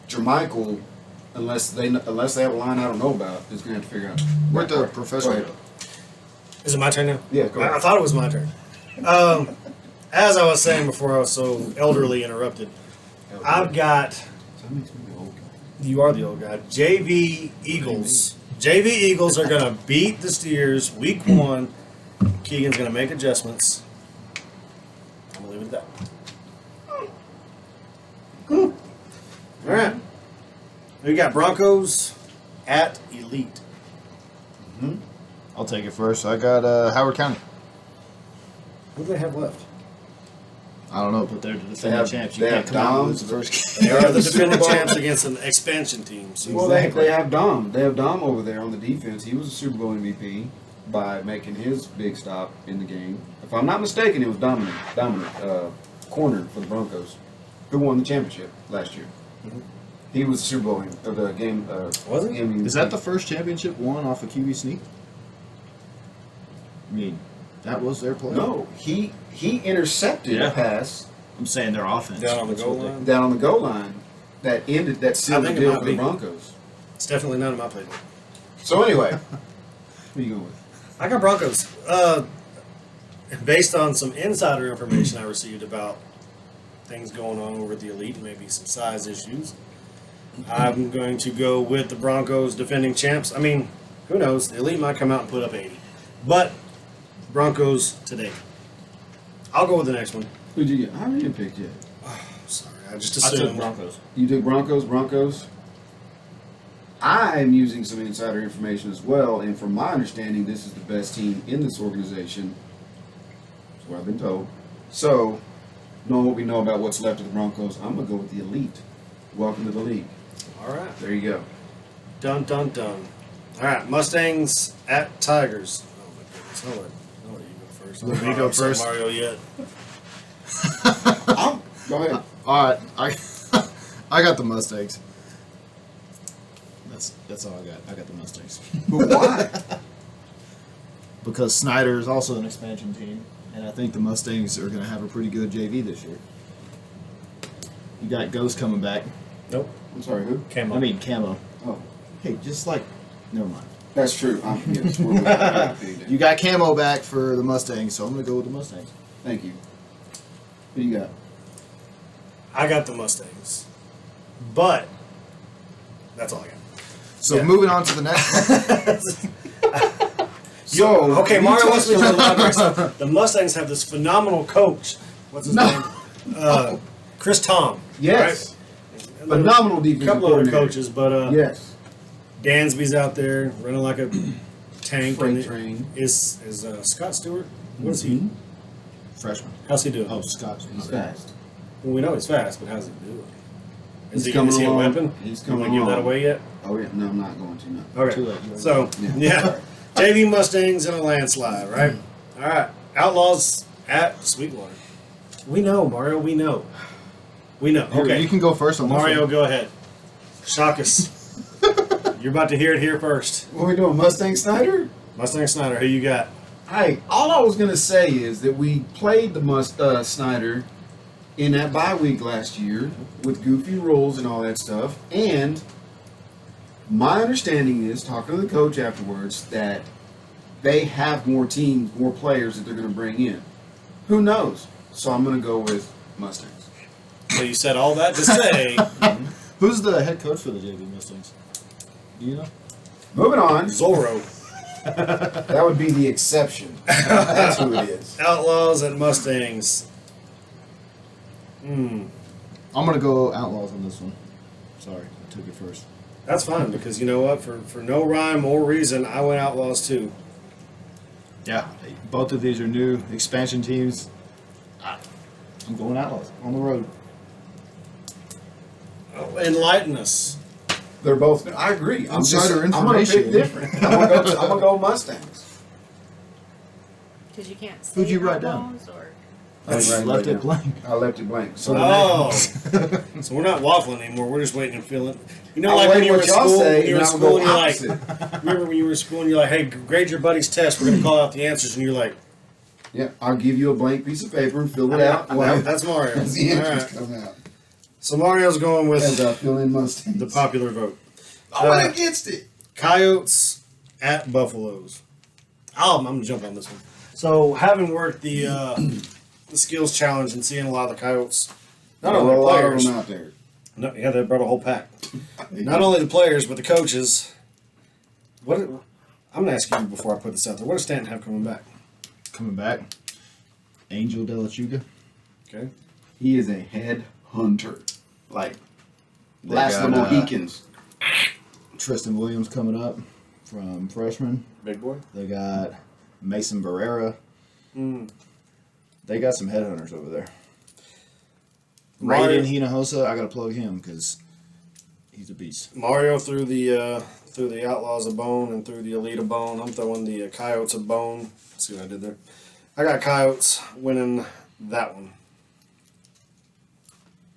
Jermichael, unless they have a line I don't know about, is going to have to figure out. Where'd the Go professor ahead. go? Is it my turn now? Yeah, go I ahead. thought it was my turn. As I was saying before, I was so elderly interrupted. I've got. That makes me the old guy. You are the old guy. JV Eagles. JV Eagles are going to beat the Steers week 1. Keegan's going to make adjustments. I'm going to leave it at that. All right. We got Broncos at Elite. I'll take it first. I got Howard County. Who do they have left? I don't know, but they're the defending have- champs. they You can't have come out and Doms. lose the first game. They are the Super defending Bowl. champs against an expansion team. So Well, they have Dom. They have Dom over there on the defense. He was a Super Bowl MVP by making his big stop in the game. If I'm not mistaken, it was Dominic corner for the Broncos, who won the championship last year. Mhm. He was the Super Bowl of the game. Was he? MVP. Is that the first championship won off a QB sneak? I mean, that was their play. No, he intercepted Yeah. a pass I'm saying their offense. Down on the That's goal what they- line? down on the goal line that sealed the think it deal might for the be. Broncos. It's definitely none of my playbook. So anyway, who you going with? I got Broncos. Based on some insider information I received about things going on over at the Elite, maybe some size issues, I'm going to go with the Broncos defending champs. I mean, who knows? The Elite might come out and put up 80. But Broncos today. I'll go with the next one. Who'd you get? I haven't even picked yet. Sorry, I just I took assumed. Broncos. You took Broncos. I'm using some insider information as well, and from my understanding, this is the best team in this organization. That's what I've been told. So, knowing what we know about what's left of the Broncos, I'm gonna go with the Elite. Welcome to the league. All right. There you go. Dun, dun, dun. All right. Mustangs at Tigers. Oh, my goodness. I'll let you go first. Let me go I've said first. Mario yet. Go ahead. All right, I got the Mustangs. That's all I got. I got the Mustangs But why? because Snyder is also an expansion team, and I think the Mustangs are going to have a pretty good JV this year. You got Ghost coming back. Nope. I'm sorry, who? Camo. I mean Camo. Oh, Hey, just like never mind. that's true. Yes, we're with You got Camo back for the Mustangs, so I'm going to go with the Mustangs. Thank you. Who you got? I got the Mustangs. But that's all I got. So Yeah. moving on to the next one. So Okay, you Mario wants touched me to on- elaborate. So the Mustangs have this phenomenal coach. What's his name? Chris Tom. Yes, Right? phenomenal A defensive couple other coordinator. coaches, but Yes, Dansby's out there running like a tank. freight and train. Is Scott Stewart? What is he? Freshman. How's he doing? Oh, Scott. He's fast. Well, we know he's fast, but how's he doing? He's Is coming he a along. weapon? He's You want coming to give that along. away yet? Oh yeah, no, I'm not going to. No. Okay. Too late. So, yeah. JV Mustangs in a landslide, right? All right. Outlaws at Sweetwater. We know, Mario. We know. We know. Here, Okay. you can go first on this Mario, one. go ahead. Shock us. You're about to hear it here first. What are we doing, Mustang Snyder? Mustang Snyder, who you got? Hey, all I was gonna say is that we played the Snyder in that bye week last year with goofy rules and all that stuff, and my understanding is, talking to the coach afterwards, that they have more teams, more players that they're going to bring in. Who knows? So I'm going to go with Mustangs. So you said all that to say Who's the head coach for the JV Mustangs? Do you know? Moving on. Zorro. That would be the exception. That's who it is. Outlaws and Mustangs. I'm gonna go Outlaws on this one. Sorry, I took it first. That's fine because you know what? For no rhyme or reason, I went Outlaws too. Yeah, both of these are new expansion teams. I'm going Outlaws on the road. Oh, enlighten us. They're both. I agree. Insider I'm gonna pick information. different. I'm gonna go Mustangs. Because you can't say Who'd you write down? Outlaws or I didn't write Left it it down. blank. I left it blank. So Oh, so we're not waffling anymore. We're just waiting and feeling. You know, I'll like wait when you were what in y'all school. say, When you were in and I'll school, go and you're opposite. like, remember when you were in school and you're like, "Hey, grade your buddy's test. We're gonna call out the answers," and you're like, Yeah, I'll give you a blank piece of paper and fill it out. "That's Mario." As the All answers right. come out. So Mario's going As with I fill in Mustangs. the popular vote. I went against it. Coyotes at Buffaloes. I'm gonna jump on this one. So having worked the skills challenge and seeing a lot of the Coyotes, not There were only a the lot of players, them out there. no, yeah, they brought a whole pack. Not only the players but the coaches. I'm gonna ask you before I put this out there. What does Stanton have coming back? Coming back, Angel De La Chuga. Okay. He is a head hunter. Like, They last of the got, Mohicans. Tristan Williams coming up from freshman. Big boy. They got Mason Barrera. They got some headhunters over there. Mario- Raiden Hinojosa, I gotta plug him because he's a beast. Mario threw the Outlaws a bone and threw the Elite a bone. I'm throwing the Coyotes a bone. Let's see what I did there. I got Coyotes winning that one.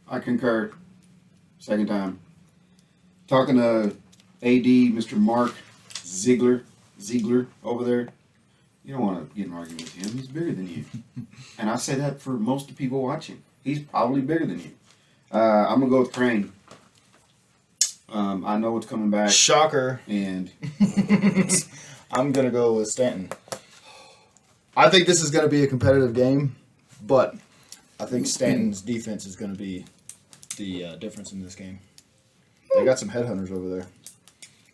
I concur. Second time. Talking to AD, Mr. Mark Ziegler over there. You don't want to get in an argument with him. He's bigger than you. And I say that for most of the people watching. He's probably bigger than you. I'm going to go with Crane. I know it's coming back. Shocker. And I'm gonna go with Stanton. I think this is gonna be a competitive game, but I think Stanton's defense is gonna be the difference in this game. They got some headhunters over there,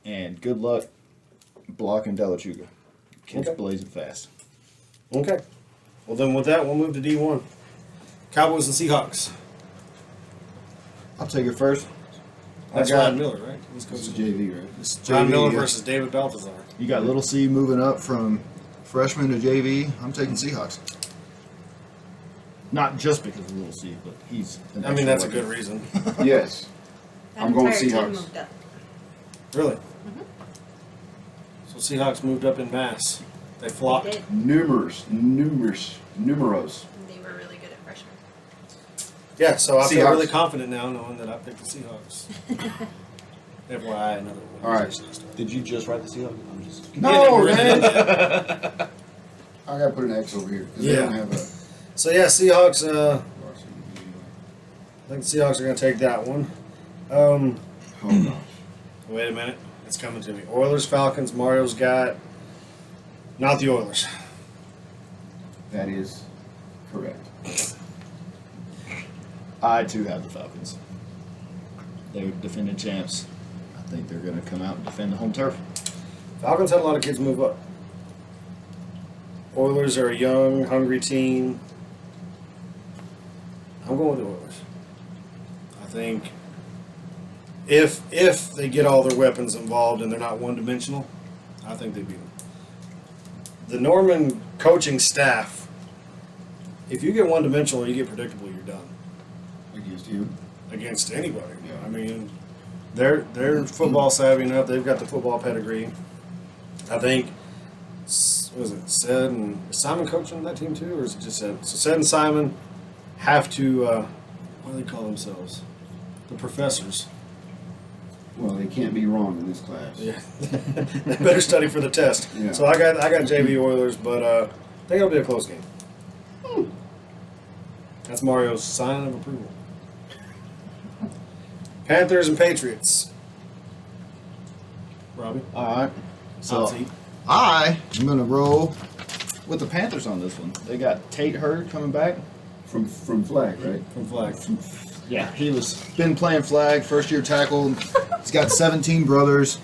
and good luck blocking De La Chuga. Kid's Okay. blazing fast. Okay. Well, then with that, we'll move to D1. Cowboys and Seahawks. I'll take it first. That's I got- Ryan Miller, right? He's this is coaching. JV, right? It's Ryan JV, Miller versus David Balthazar. You got Little C moving up from freshman to JV. I'm taking Seahawks. Not just because of Little C, but he's. an I mean, extra that's a weapon. good reason. Yes. that I'm going entire team Seahawks. moved up. Really? So Seahawks moved up in mass. They They flocked. did. Numerous. And they were really good at freshman. Yeah, so I feel Seahawks. really confident now knowing that I picked the Seahawks. FYI, another All right. organization I started. Did you just write the Seahawks? I'm just. No, Yeah, man. yeah. I got to put an X over here. 'Cause Yeah. they don't have a So yeah, Seahawks. varsity. I think the Seahawks are going to take that one. Oh, gosh. Wait a minute, it's coming to me. Oilers, Falcons. Mario's got not the Oilers. That is correct. I too have the Falcons. They were defending champs. I think they're going to come out and defend the home turf. Falcons had a lot of kids move up. Oilers are a young, hungry team. I'm going with the Oilers. I think if they get all their weapons involved and they're not one-dimensional, I think they beat them. The Norman coaching staff, if you get one-dimensional, you get predictable, you're done Against you. against anybody. Yeah. I mean, they're football savvy enough. They've got the football pedigree. I think. Was it Sed and is Simon coaching that team too, or is it just Sed? So Sed and Simon have to. What do they call themselves? The professors. Well, they can't be wrong in this class. Yeah, they better study for the test. Yeah. So I got JV Oilers, but I think it'll be a close game. That's Mario's sign of approval. Panthers and Patriots. Robbie, All right. so So I'm going to roll with the Panthers on this one. They got Tate Hurd coming back. From flag, right? from Flag. Yeah, he was been playing flag, first year tackle. He's got 17 brothers.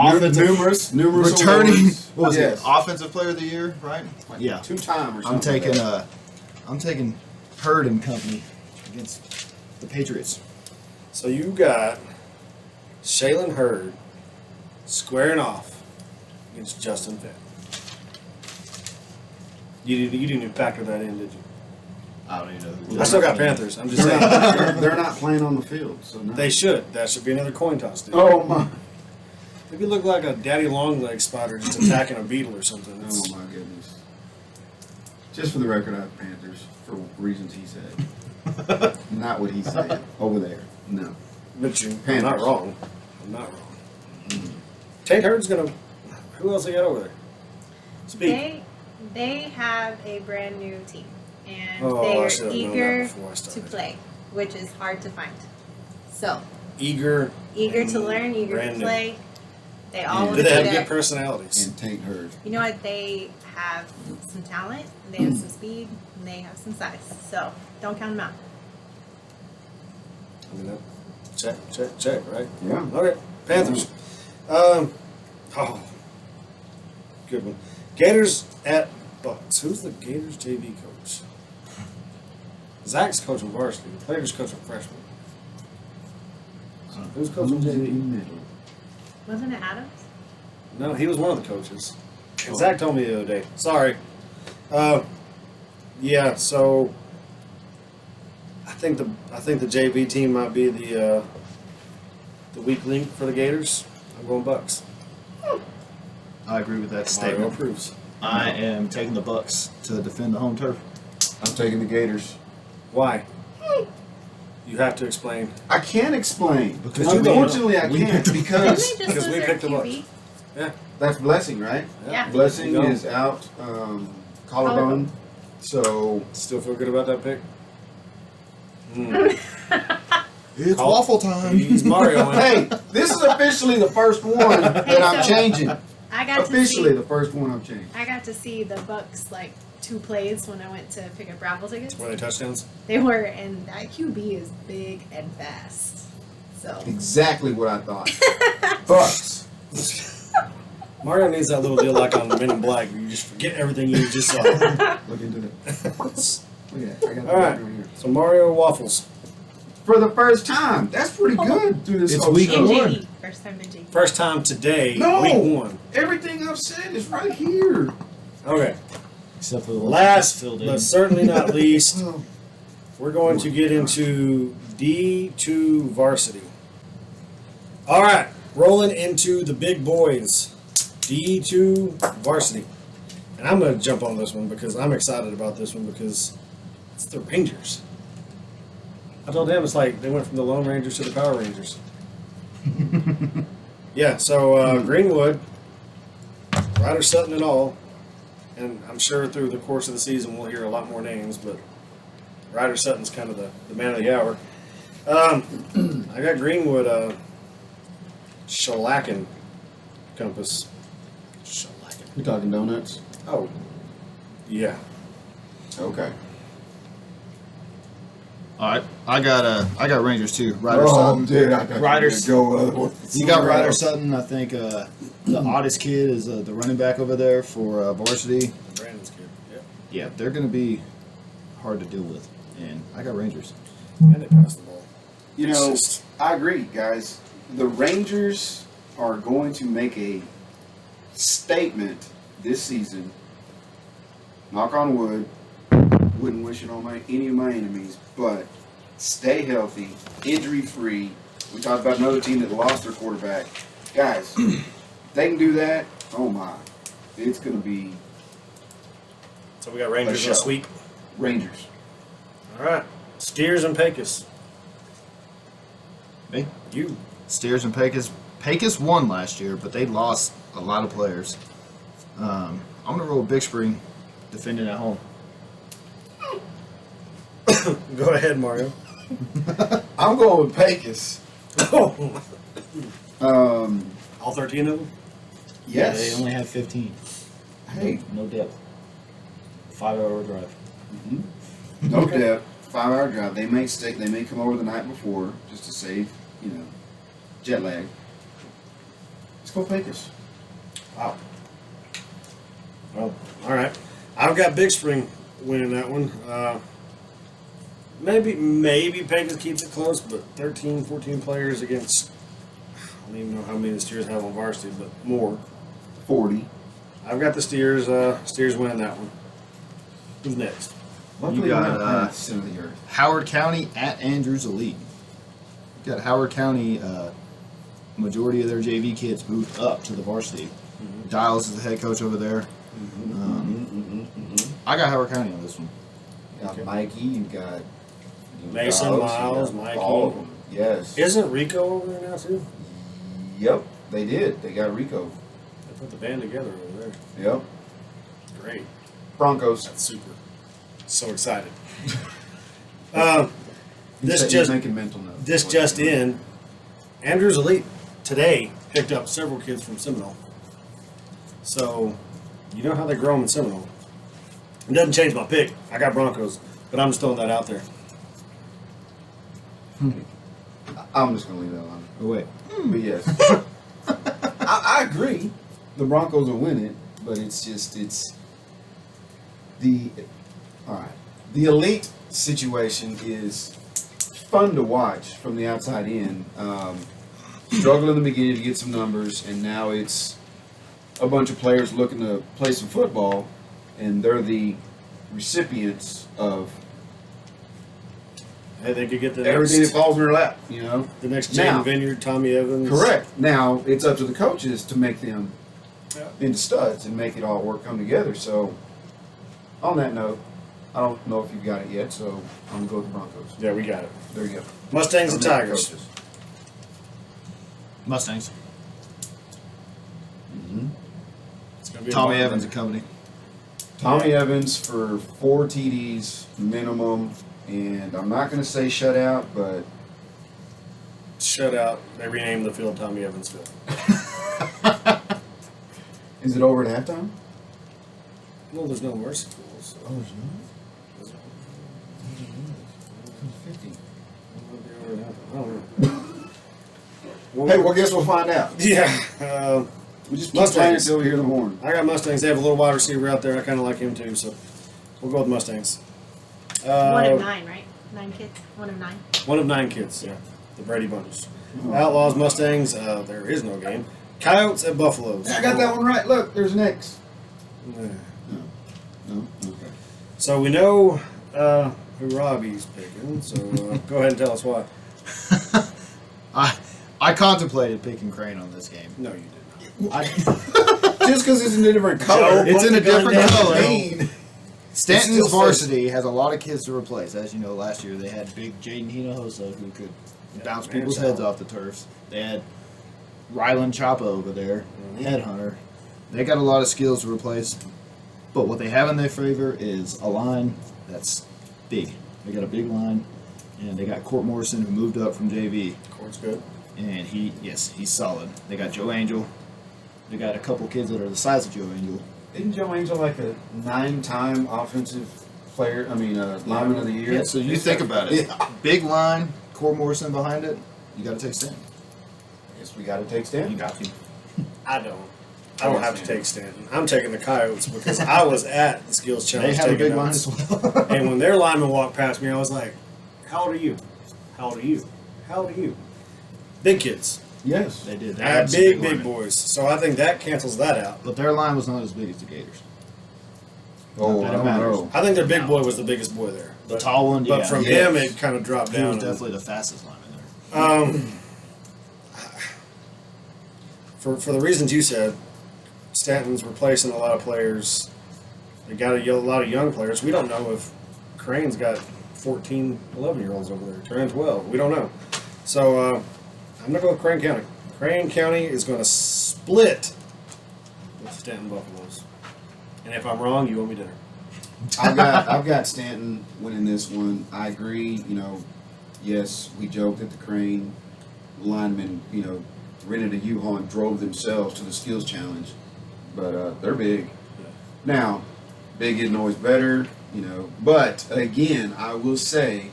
offensive numerous returning. awards. What was Yes. it? Offensive player of the year, right? Yeah. 2-time or something. I'm taking Hurd and company against the Patriots. So you got Shaylin Hurd squaring off against Justin Fitt. You didn't even factor that in, did you? I don't even know. Who I still got Panthers. I'm just They're saying. not, they're not playing on the field, so no. They should. That should be another coin toss, dude. Oh my! Maybe look like a daddy long leg spider just attacking a beetle or something. Oh my goodness! Just for the record, I have Panthers for reasons he said, not what he said over there. No. But I'm Panthers. not wrong. I'm not wrong. Tate Hurd's gonna. Who else they got over there? Speak. They have a brand new team, and Oh, they I are should have known that eager before I to started. play, which is hard to find. So Eager. eager to and learn, eager brand to new. play. They all Yeah. want Do to they be have there. good personalities? And Tate Hurd. You know what? They have some talent, and they have some speed, and they have some size. So don't count them out. I mean, check, right? Yeah. Okay, Panthers. Oh, good one. Gators at Bucks. Who's the Gators JV coach? Zach's coaching varsity. The players coaching freshman. So who's coaching Who's in the JV? middle? Wasn't it Adams? No, he was one of the coaches. And Zach told me the other day. Sorry. Yeah. So I think the JV team might be the weak link for the Gators. I'm going Bucks. I agree with that Mario statement. approves. I am taking the Bucks to defend the home turf. I'm taking the Gators. Why? You have to explain. I can't explain. Because Unfortunately, I we can't picked the- Didn't because they just Because lose we their picked them up. QB? Yeah. that's Blessing, right? Yeah. Blessing There you go. is out, collarbone. So Still feel good about that pick? It's Call- waffle time. He's Mario. hey, this is officially the first one that I'm so- changing. I got Officially, to the first one I'm changing. see. I got to see the Bucks like 2 plays when I went to pick up raffle tickets. Were they touchdowns? They were, and that QB is big and fast. So Exactly what I thought. Bucks. Mario needs that little deal like on Men in Black where you just forget everything you just saw. Look into it. Look at that. I got the All right. right here. So Mario waffles. For the first time. That's pretty good through this It's whole week show. in one. JV, first time in JV. First time today, No. week 1. Everything I've said is right here. Okay. Except for the Last, filled in. but certainly not least, Oh. we're going to get into D2 varsity. All right, rolling into the big boys. D2 varsity. And I'm going to jump on this one because I'm excited about this one because it's the Rangers. I told him it's like they went from the Lone Rangers to the Power Rangers. Yeah, so Greenwood, Ryder Sutton and all, and I'm sure through the course of the season we'll hear a lot more names, but Ryder Sutton's kind of the man of the hour. I got Greenwood shellacking Compass. Shellacking. You talking donuts? Oh, yeah. Okay. All right, I got Rangers too. Ryder Oh, Sutton. dude, I got Riders. to go otherwise. You got Ryder Sutton. I think the oddest kid is the running back over there for Varsity. Brandon's kid. Yeah. Yeah, they're going to be hard to deal with, and I got Rangers. And they passed the ball. You It's know, just- I agree, guys. The Rangers are going to make a statement this season. Knock on wood. Wouldn't wish it on any of my enemies, but stay healthy, injury free. We talked about another team that lost their quarterback. Guys, if they can do that, oh my. It's going to be So we got Rangers show. in a sweep. Rangers. All right. Steers and Pecos. Me? You. Steers and Pecos. Pecos won last year, but they lost a lot of players. I'm going to roll Big Spring defending at home. Go ahead, Mario. I'm going with Pecos. All 13 of them? Yes. They only have 15. Hey, No depth. 5-hour drive. no depth. 5-hour drive. They may come over the night before just to save, jet lag. Let's go Pecos. Wow. Well, all right. I've got Big Spring winning that one. Maybe Pecos keeps it close, but 13, 14 players against, I don't even know how many the Steers have on varsity, but more. 40. I've got the Steers. Steers winning that one. Who's next? Luckily, got, we're not playing center of the earth. Howard County at Andrews Elite. You got Howard County. Majority of their JV kids moved up to the varsity. Mm-hmm. Giles is the head coach over there. I got Howard County on this one. You got Okay. Mikey, you got Mason, Giles, Miles, you got Mikey. all of them. Yes. Isn't Rico over there now too? Yep, they did. They got Rico. They put the band together over there. Yep. Great. Broncos. That's super. So excited. He This said he's just making mental notes. this just in. Andrews Elite today picked up several kids from Seminole. So you know how they grow them in Seminole. It doesn't change my pick. I got Broncos, but I'm just throwing that out there. I'm just gonna leave that alone. Oh wait. But yes, I agree. The Broncos will win it, but it's the all right. The elite situation is fun to watch from the outside in. Struggled in the beginning to get some numbers, and now it's a bunch of players looking to play some football, and they're the recipients of Hey, they could get the everything that next, falls in their lap. You know. the next Now- Jaden Vineyard, Tommy Evans. Correct. Now it's up to the coaches to make them Yeah. into studs and make it all come together. So, on that note, I don't know if you've got it yet, so I'm gonna go with the Broncos. Yeah, we got it. There you go. Mustangs and From the Tigers. coaches. Mustangs. It's gonna be a Tommy ball Evans game. and company. Tommy Evans for 4 TDs minimum, and I'm not gonna say shutout, but Shutout. They renamed the field Tommy Evans Field. is it over at halftime? Well, there's no mercy rules. Oh, there's not. 50. I don't know. Hey, well, guess we'll find out. Yeah. We just keep playing Mustangs. until we hear the horn. I got Mustangs. They have a little wide receiver out there. I kind of like him too, so we'll go with Mustangs. One of 9, right? 9 kids. 1 of 9. One of 9 kids, yeah. The Brady Bunch. Outlaws, Mustangs, there is no game. Coyotes at Buffaloes. I got that one right. Look, there's an X. Yeah. No? Okay. So we know who Robbie's picking, so go ahead and tell us why. I contemplated picking Crane on this game. No, you did not. Just because it's in a different color. It's in a different color. Mean. Stanton's It still varsity has a lot of kids to replace. As you know, last year they had big Jaden Hinojosa who could bounce man, people's child. heads off the turfs. They had Rylan Chapa over there, headhunter. They got a lot of skills to replace. But what they have in their favor is a line that's big. They got a big line, and they got Court Morrison who moved up from JV. Court's good. And he's solid. They got Joe Angel. They got a couple kids that are the size of Joe Angel. Isn't Joe Angel like a 9-time offensive player? I mean, lineman of the year? Yeah, so you think about it. Yeah. Big line, Court Morrison behind it. You got to take Stanton. I guess we got to take You Stanton. got to. I don't have to take Stanton. I'm taking the Coyotes because I was at the skills They challenge have a taking big line notes. as well. And when their lineman walked past me, I was like, "How old are you? How old are you? How old are you?" Big kids. Yes. They did. They I had had some big linemen. boys. So I think that cancels that out. But their line was not as big as the Gators. Oh, That I don't matters. know. I think their big boy was the biggest boy there. The tall one, But yeah. from Yes. him, it kind of dropped He down. was and- definitely the fastest lineman there. For the reasons you said, Stanton's replacing a lot of players. They got a lot of young players. We don't know if Crane's got 14, 11-year-olds over there, turning 12. We don't know. So I'm going to go with Crane County. Crane County is going to split with Stanton Buffaloes. And if I'm wrong, you owe me dinner. I've got Stanton winning this one. I agree. You know, yes, we joked that the Crane linemen, you know, rented a U-Haul and drove themselves to the skills challenge, but they're big. Now, big isn't always better, you know. But again, I will say,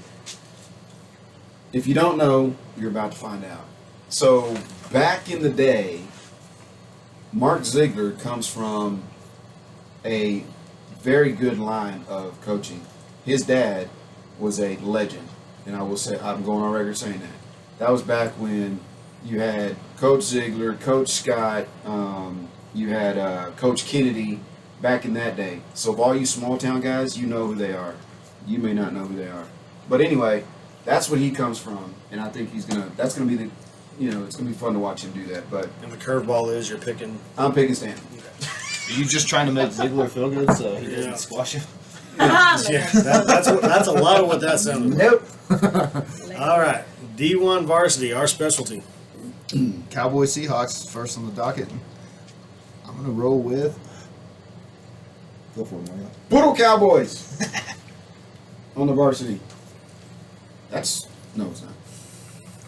if you don't know, you're about to find out. So back in the day, Mark Ziegler comes from a very good line of coaching. His dad was a legend, and I will say, I'm going on record saying that. That was back when you had Coach Ziegler, Coach Scott, you had Coach Kennedy back in that day. So of all you small town guys, you know who they are. You may not know who they are. But anyway, that's what he comes from, and I think that's gonna be the, it's gonna be fun to watch him do that. But And the curveball is you're picking. I'm picking Stanton. Are you just trying to make Ziegler feel good so he doesn't Yeah. squash you? Yeah, that's a lot of what that sounded like. Nope. All right, D1 varsity, our specialty. Cowboys Seahawks first on the docket. I'm gonna roll with. Go for it, Mario. Poodle Cowboys on the varsity. No, it's not.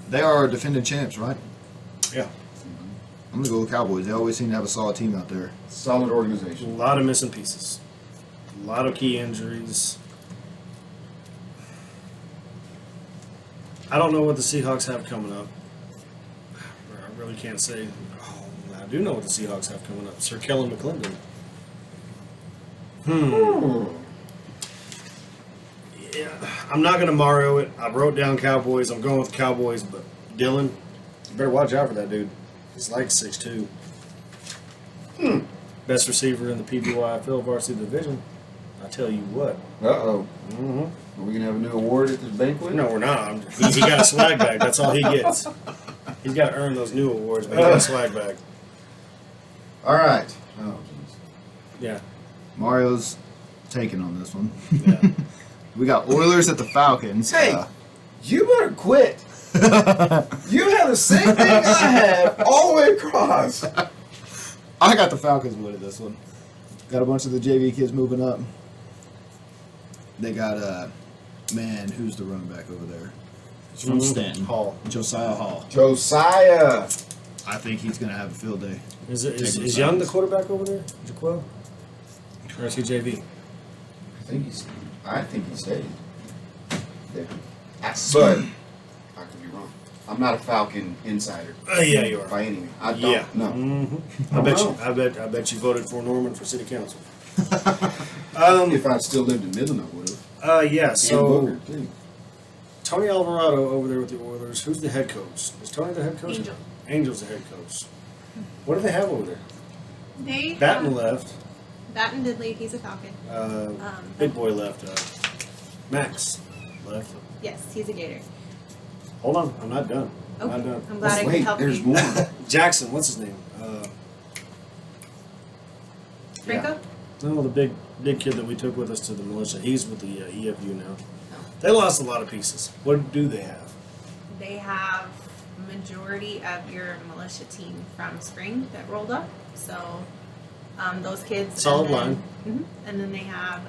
They are defending champs, right? Yeah, I'm gonna go with Cowboys. They always seem to have a solid team out there. Solid a organization. lot of missing pieces, a lot of key injuries. I don't know what the Seahawks have coming up. I really can't say. Oh, I do know what the Seahawks have coming up. Sir Kellen McClendon. Yeah, I'm not going to Mario it. I wrote down Cowboys. I'm going with Cowboys, but Dylan, you better watch out for that dude. He's like 6'2". Best receiver in the PBYFL Varsity Division. I tell you what. Uh-oh. Mm-hmm. Are we going to have a new award at this banquet? No, we're not. He got a swag bag. That's all he gets. He's got to earn those new awards, but he got a swag bag. All right. Oh, jeez. Yeah. Mario's taking on this one. Yeah. We got Oilers at the Falcons. Hey, you better quit. You have the same thing I have all the way across. I got the Falcons winning this one. Got a bunch of the JV kids moving up. They got who's the running back over there? He's from Stanton. Hall. Josiah Hall. Josiah. I think he's gonna have a field day. Is Young the quarterback over there? Jaquil? Or is he JV? I think he stayed. Yeah. But I could be wrong. I'm not a Falcon insider Yeah, you are. by any means. I don't Yeah. know. Mm-hmm. I bet you voted for Norman for city council. If I'd still lived in Midland, I would have. Yeah. And So Booker, too. Tony Alvarado over there with the Oilers. Who's the head coach? Is Tony the head coach? Angel. Angel's the head coach. What do they have over there? They Batten left. Batten did leave. He's a Falcon. Big boy left. Max left. Yes, he's a Gator. Hold on, I'm not done. I'm Okay, not done. I'm glad I could Wait, help there's you. more. Jackson, what's his name? Franco? No, the big kid that we took with us to the militia. He's with the EFU now. They lost a lot of pieces. What do they have? They have majority of your militia team from spring that rolled up. So those kids. Solid line. And then they have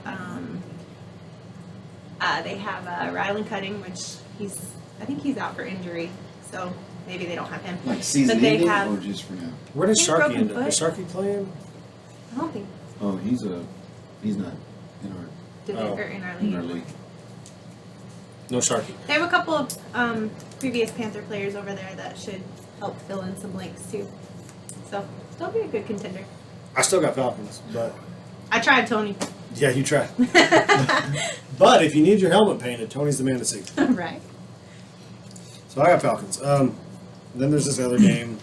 Rylan Cutting, which I think he's out for injury. So maybe they don't have him. Like season But they ending have- or just for now? Where does He's Sharky broken end up? foot. Is Sharky playing? I don't think Oh, he's not in in our league. our league. No Sharky. They have a couple of previous Panther players over there that should help fill in some blanks too. So they'll be a good contender. I still got Falcons, but I tried Tony. yeah, you try. But if you need your helmet painted, Tony's the man to see. Right. So I got Falcons. Then there's this other game,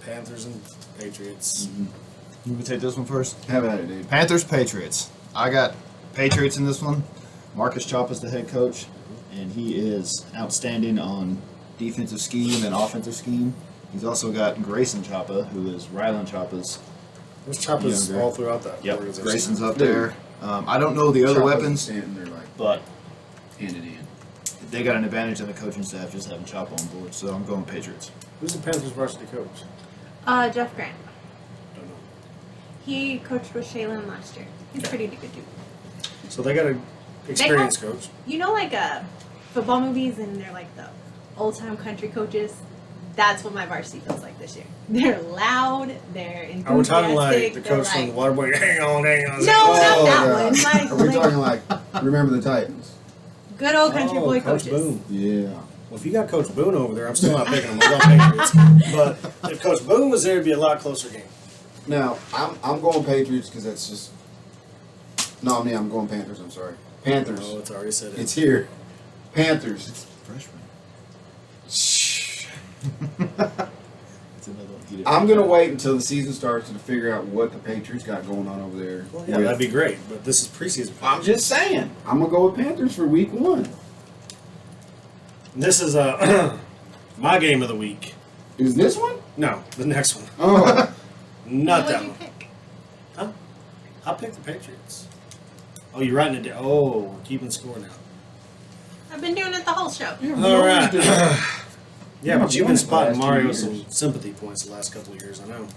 Panthers and Patriots. You want to take this one first? Have at it, dude. Panthers, Patriots. I got Patriots in this one. Marcus Choppa's the head coach, and he is outstanding on defensive scheme and offensive scheme. He's also got Grayson Choppa, who is Rylan Choppa's. There's choppers Younger. all throughout that organization. Grayson's up there. I don't know the other Chopper's weapons, Stanton, they're like but handed in. they got an advantage in the coaching staff just having Choppa on board, so I'm going Patriots. Who's the Panthers varsity coach? Jeff Grant. Don't know. He coached with Shaylin last year. He's pretty good too. So they got an experienced coach. You know, like football movies, and they're like the old time country coaches. That's what my varsity feels like this year. They're loud. They're enthusiastic. Are we talking like the they're coach from like, the Waterboy? Hang on. No, not that God. one. Like, Are we like talking like Remember the Titans? good old country boy Coach coaches. Boone. Yeah. Well, if you got Coach Boone over there, I'm still not picking him. I'm going Patriots. But if Coach Boone was there, it'd be a lot closer game. Now, I'm going Patriots because that's just. No, I'm going Panthers. I'm sorry. Panthers. Oh, it's already said it. It's here. Panthers. Freshman. Shh. It's another one. He didn't- I'm going to wait until the season starts to figure out what the Patriots got going on over there. Well, yeah, that'd be great, but this is preseason. I'm just saying. I'm going to go with Panthers for week 1. This is my game of the week. Is this one? No, the next one. Oh. Not What'd that you one. pick? Huh? I picked the Patriots. Oh, you're writing it down. Oh, we're keeping score now. I've been doing it the whole show. Yeah, we All always right. do that. Yeah, but you've been spotting The last 2 Mario years. some sympathy points the last couple of years. I know.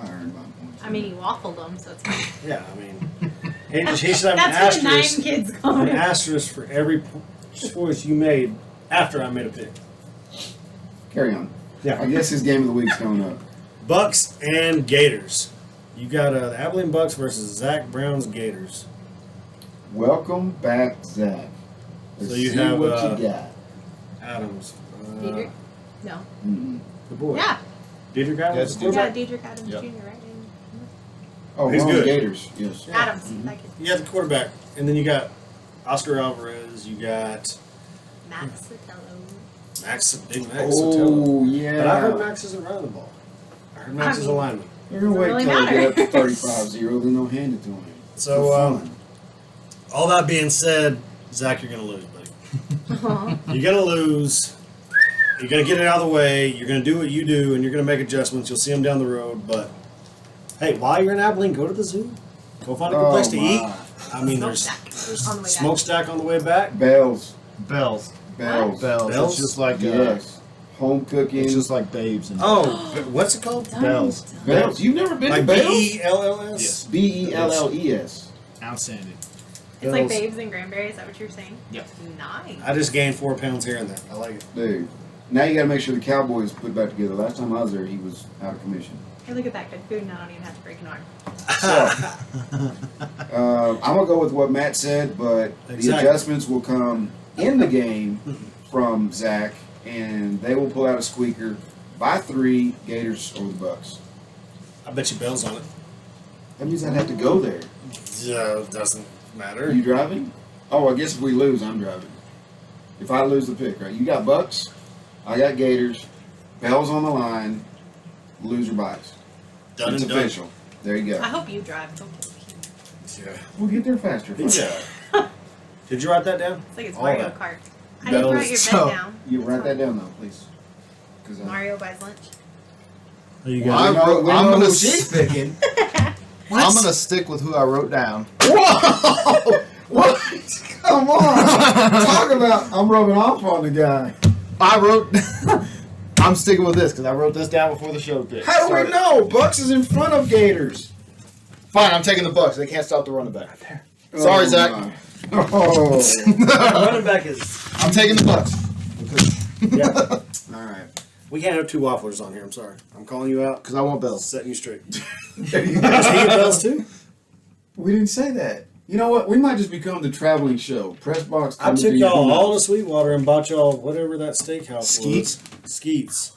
I earned my points. I mean, he waffled them, so it's fine. Yeah, I mean, he should have an That's where 9 asterisk. kids An going. asterisk for every choice you made after I made a pick. Carry on. Yeah. I guess his game of the week's coming up. Bucks and Gators. You got the Abilene Bucks versus Zach Brown's Gators. Welcome back, Zach. Let's So you see have, what you got. Adams. Diedrich? No. Mm-mm. The boy. Yeah. Diedrich Yeah, Adams. it's the Yeah, quarterback? Diedrich Adams Yep. Jr., right? Oh, He's we're on good. Gators. Yes. Adams. Mhm. That kid. You got the quarterback, and then you got Oscar Alvarez. You got Max Sotelo. Big Max Sotelo. Oh, yeah. But I heard Max isn't running the ball. I heard Max I is a mean- lineman. They're going to wait Doesn't until really they get up to matter. 35-0, then they'll hand it to him. So, For fun. all that being said, Zach, you're going to lose, buddy. You're going to lose. You're going to get it out of the way. You're going to do what you do, and you're going to make adjustments. You'll see them down the road. But, hey, while you're in Abilene, go to the zoo. Go find a good place to eat. I mean, there's Smokestack on the way back. smokestack on the way back. Bells. Bells. Bells. Bells. Bells? It's just like Yes. Home cooking. it's just like babes and Oh, what's it called? Bells. Bells. You've never been Like to Bells? Bells? Yes. Bells. Outstanding. It's like Bells. babes and cranberries. Is that what you're saying? Yep. Nice. I just gained 4 pounds here and there. I like it. Dude. Now you got to make sure the Cowboys put back together. Last time I was there, he was out of commission. Hey, look at that good food, and I don't even have to break an arm. I'm going to go with what Matt said, but the Exactly. adjustments will come in the game from Zach, and they will pull out a squeaker by 3, Gators over the Bucks. I bet you Bell's on it. That means I'd have to go there. Doesn't Are matter. you driving? Oh, I guess if we lose, I'm driving. If I lose the pick, right? You got Bucks, I got Gators, Bell's on the line, loser buys. Done It's and done. official. There you I go. hope you drive. Don't kill me. Yeah. We'll get there faster. Yeah. Did you write that down? It's like it's All Mario that. Kart. I didn't write your So, bed down. You It's write that fine. down though, please. 'Cause, Mario buys lunch. You Well, got we I'm know gonna who she's picking. I'm gonna stick with who I wrote down. Whoa! What? Come on! Talk about I'm rubbing off on the guy. I wrote. I'm sticking with this because I wrote this down before the show pick. How do we know? Bucks is in front of Gators. Fine, I'm taking the Bucks. They can't stop the running back. Sorry, Oh, Zach. my. Oh. running back is. I'm taking the Bucks. Yeah. All right. We can't have 2 wafflers on here. I'm sorry. I'm calling you out. Because I want Bells. Setting you straight. There you Is go. he at Bells too? We didn't say that. You know what? We might just become the traveling show. Pressbox. I coming took to your y'all all to house. Sweetwater and bought y'all whatever that steakhouse Skeets? was. Skeets.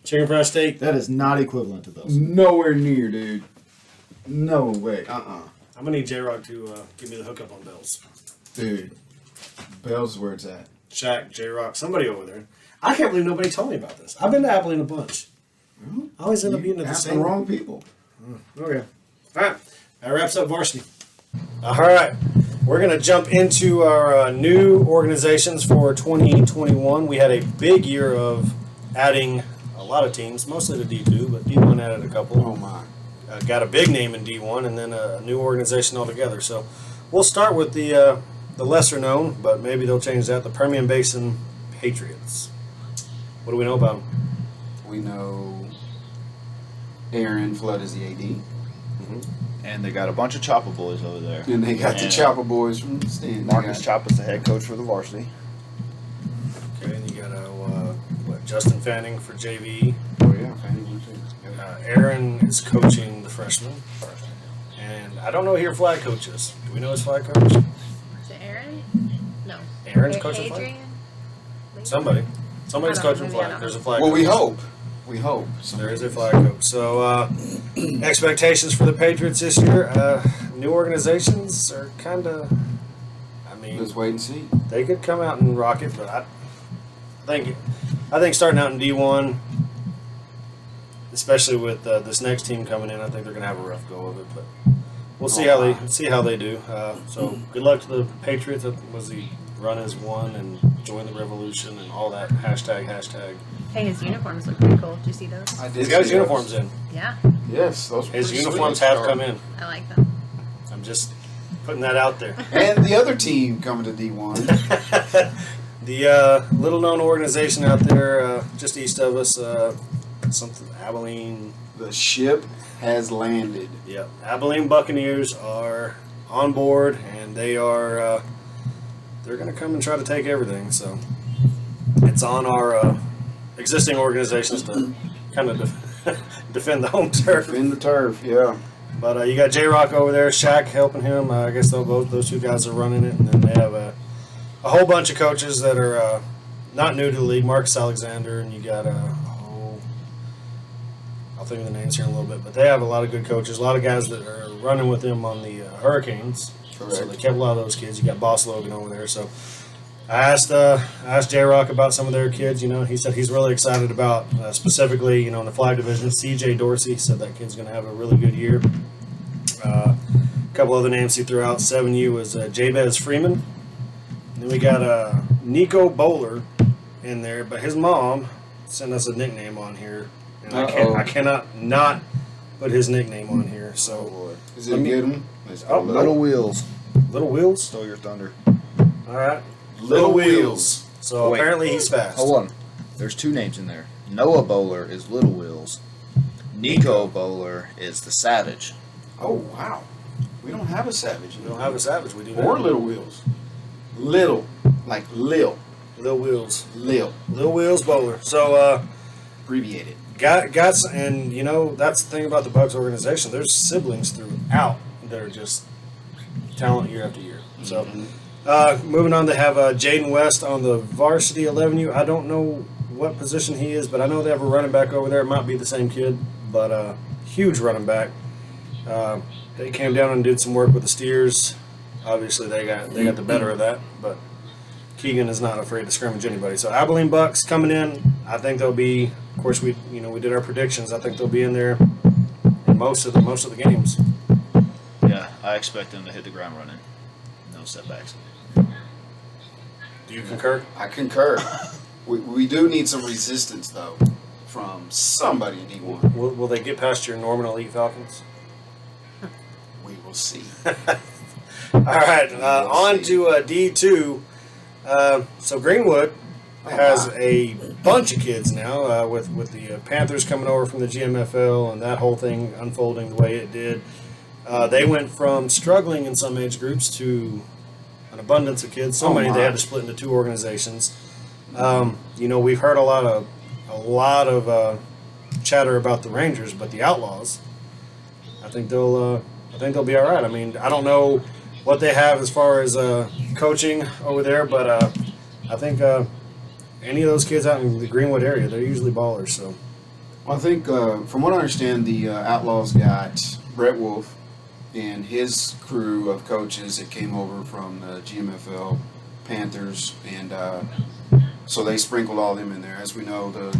Chicken fried steak. That is not equivalent to Bells. Nowhere near, dude. No way. I'm gonna need J-Rock to give me the hookup on Bells. Dude. Bell's where it's at. Shaq, J-Rock, somebody over there. I can't believe nobody told me about this. I've been to Abilene a bunch. Well, I always end up you being at the asked same. the wrong people. Okay. All right. That wraps up varsity. All right. We're going to jump into our new organizations for 2021. We had a big year of adding a lot of teams, mostly to D2, but D1 added a couple. Oh, my. Got a big name in D1 and then a new organization altogether. So we'll start with the lesser known, but maybe they'll change that, the Permian Basin Patriots. What do we know about them? We know Aaron Flood is the AD. And they got a bunch of Chopper boys over there. And they got the And Chopper boys from the stand. They Marcus got- Chopper's the head coach for the varsity. Okay, and you got Justin Fanning for JV. Oh, yeah. Fanning one, too. Aaron is coaching the freshmen. And I don't know who your flag coach is. Do we know his flag coach? Is it Aaron? No. Aaron's coaching flag? Adrian? Somebody's I don't coaching know, maybe I flag. don't There's a know. flag Well, we coach. hope. We hope. There is a flag coach. So, expectations for the Patriots this year. New organizations are kind of. I mean, Let's wait and see. they could come out and rock it, but I think starting out in D1, especially with this next team coming in, I think they're going to have a rough go of it. But we'll see how they do. So good luck to the Patriots. That was the run as one and join the revolution and all that hashtag. Hey, his uniforms look pretty cool. Did you see those? I did. He's got his see uniforms those. in. Yeah, Yes, those. Were His pretty uniforms sweet. have come in. I like them. I'm just putting that out there. And the other team coming to D1. The little known organization out there, just east of us, something Abilene. The ship has landed. Yeah, Abilene Buccaneers are on board, and they are they're going to come and try to take everything. So it's on our existing organizations to kind of defend the home turf. In the turf, yeah. But you got J Rock over there, Shaq helping him. I guess both those two guys are running it, and then they have a whole bunch of coaches that are not new to the league. Marcus Alexander, and you got I'll think of the names here in a little bit, but they have a lot of good coaches, a lot of guys that are running with them on the Hurricanes. Correct. So they kept a lot of those kids. You got Boss Logan over there. So I asked J Rock about some of their kids. He said he's really excited about specifically, in the flag division. CJ Dorsey said that kid's going to have a really good year. A couple other names he threw out. 7U was Jabez Freeman. And then we got Nico Bowler in there, but his mom sent us a nickname on here, and I cannot not put his nickname on here. So Is it a good one? Let's go. Little Wheels. Little Wheels. Stole your thunder. All right. Little Wheels. So Wait. apparently he's fast. Hold on. There's two names in there. Noah Bowler is Little Wheels. Nico Bowler is the Savage. Oh wow. We don't have a Savage. We don't have a Savage. We do Or not. Little Wheels. Little. Like Lil. Little Wheels. Lil. Little Wheels Bowler. So Abbreviated. got and that's the thing about the Bucks organization. There's siblings throughout that are just talent year after year. So moving on to have Jaden West on the Varsity 11U. I don't know what position he is, but I know they have a running back over there. It might be the same kid, but huge running back. They came down and did some work with the Steers. Obviously, they got the better of that, but Keegan is not afraid to scrimmage anybody. So Abilene Bucks coming in. I think they'll be. Of course, we did our predictions. I think they'll be in there in most of the games. Yeah, I expect them to hit the ground running. No setbacks. Do you concur? I concur. we do need some resistance though from somebody in D1. Will they get past your Norman Elite Falcons? We will see. All right, We'll on see. to D2. So Greenwood has a bunch of kids now with the Panthers coming over from the GMFL and that whole thing unfolding the way it did. They went from struggling in some age groups to an abundance of kids. So many they had to split into two organizations. We've heard a lot of chatter about the Rangers, but the Outlaws, I think they'll be all right. I mean, I don't know what they have as far as coaching over there, but I think any of those kids out in the Greenwood area, they're usually ballers. So Well, I think, from what I understand, the Outlaws got Brett Wolf and his crew of coaches that came over from the GMFL Panthers, and so they sprinkled all them in there. As we know, the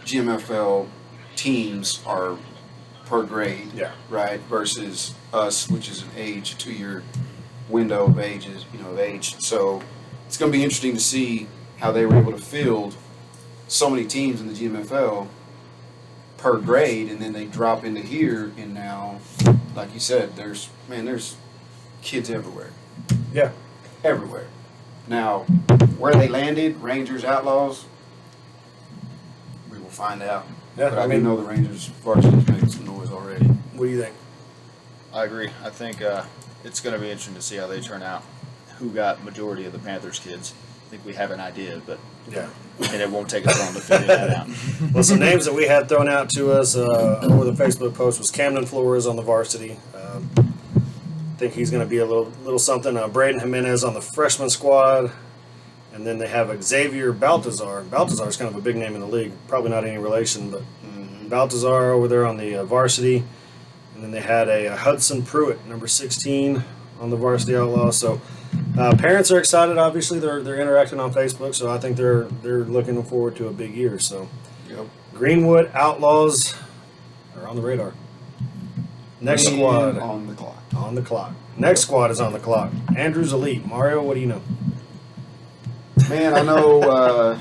GMFL teams are per grade, Yeah. right, versus us, which is an age, 2-year window of ages, of age. So it's going to be interesting to see how they were able to field so many teams in the GMFL per grade, and then they drop into here, and now, like you said, there's kids everywhere. yeah, Everywhere. Now, where they landed, Rangers, Outlaws, we will find out. yeah. But I I do mean, know the Rangers varsity is making some noise already. what do you think? I agree. I think it's going to be interesting to see how they turn out. Who got majority of the Panthers kids? I think we have an idea, but Yeah. and it won't take us long to figure that out. Well, some names that we had thrown out to us over the Facebook post was Camden Flores on the varsity. I think he's going to be a little something. Braden Jimenez on the freshman squad. And then they have Xavier Balthazar. Balthazar is kind of a big name in the league. Probably not any relation, but Balthazar over there on the varsity. And then they had a Hudson Pruitt, number 16, on the varsity outlaw. So parents are excited. Obviously, they're interacting on Facebook. So I think they're looking forward to a big year. So Yep. Greenwood Outlaws are on the radar. Next And squad on the clock. on the clock. Next squad is on the clock. Andrews Elite. Mario, what do you know? Man, I know,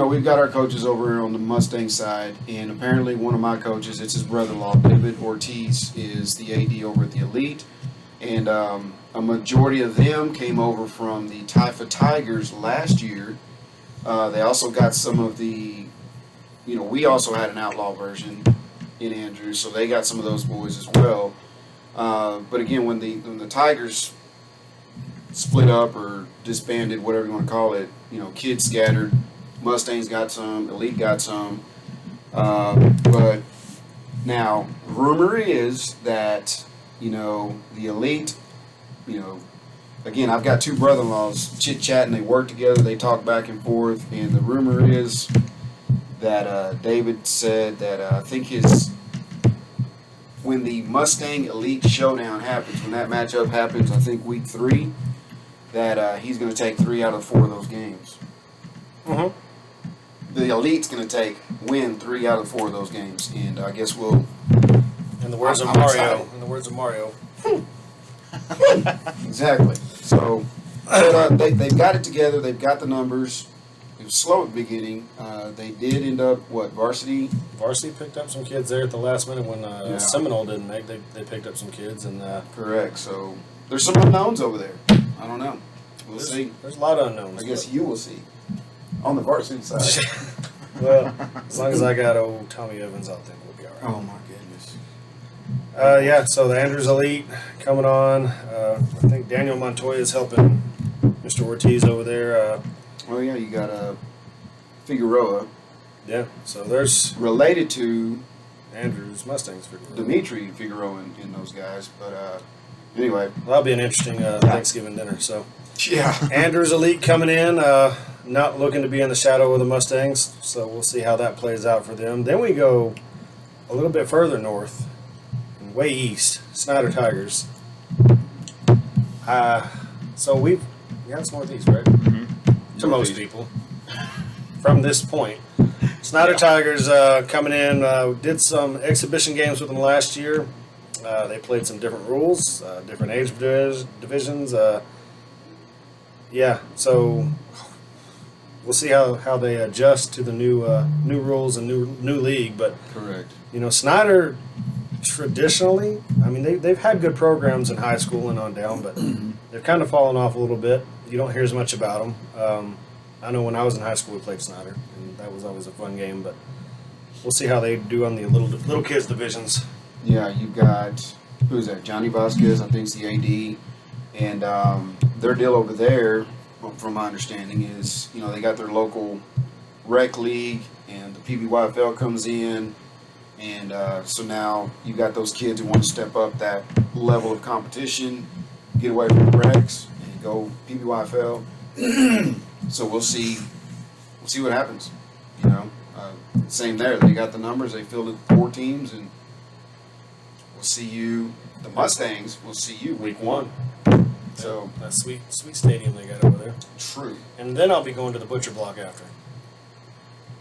we've got our coaches over on the Mustang side, and apparently one of my coaches, it's his brother-in-law, David Ortiz, is the AD over at the Elite. And a majority of them came over from the Snyder Tigers last year. They also got some of the, we also had an outlaw version in Andrews, so they got some of those boys as well. But again, when the Tigers split up or disbanded, whatever you want to call it, kids scattered. Mustangs got some, Elite got some. But now, rumor is that, the Elite, again, I've got two brother-in-laws chit-chatting, they work together, they talk back and forth, and the rumor is that David said that I think when the Mustang Elite Showdown happens, when that matchup happens, I think week 3, that he's going to take 3 out of 4 of those games. Mm-hmm. The Elite's going to win 3 out of 4 of those games, and I guess we'll. In the words of I'm Mario. excited. In the words of Mario. Exactly. So, but, they've got it together. They've got the numbers. It was slow at the beginning. They did end up Varsity. Varsity picked up some kids there at the last minute when Seminole didn't make. They picked up some kids and. Correct. So there's some unknowns over there. I don't know. We'll see. There's a lot of unknowns. I guess you will see on the varsity side. Well, as long as I got old Tommy Evans, I think we'll be all right. Oh my goodness. Yeah, so the Andrews Elite coming on. I think Daniel Montoya is helping Mr. Ortiz over there. Oh yeah, you got Figueroa Yeah, so there's related to Andrews Mustangs. Dimitri Figueroa and those guys. But anyway, That'll be an interesting Thanksgiving dinner. So yeah. Andrews Elite coming in, not looking to be in the shadow of the Mustangs. So we'll see how that plays out for them. Then we go a little bit further north, and way east, Snyder Tigers. So it's northeast, right? Mm-hmm. To most people. From this point. Snyder Tigers coming in, did some exhibition games with them last year. They played some different rules, different age divisions. So we'll see how they adjust to the new rules and new league. But Correct. Snyder traditionally, I mean, they've had good programs in high school and on down, but they've kind of fallen off a little bit. You don't hear as much about them. I know when I was in high school, we played Snyder, and that was always a fun game. But we'll see how they do on the little kids divisions. Yeah, you've got who's that? Johnny Vasquez, I think, is the AD, and their deal over there, from my understanding, is they got their local rec league, and the PBYFL comes in, and so now you got those kids who want to step up that level of competition, get away from the recs, and go PBYFL. So we'll see what happens. Same there. They got the numbers. They fielded 4 teams, and we'll see you. The Mustangs will see you week 1. So that sweet stadium they got over there. true. And then I'll be going to the butcher block after.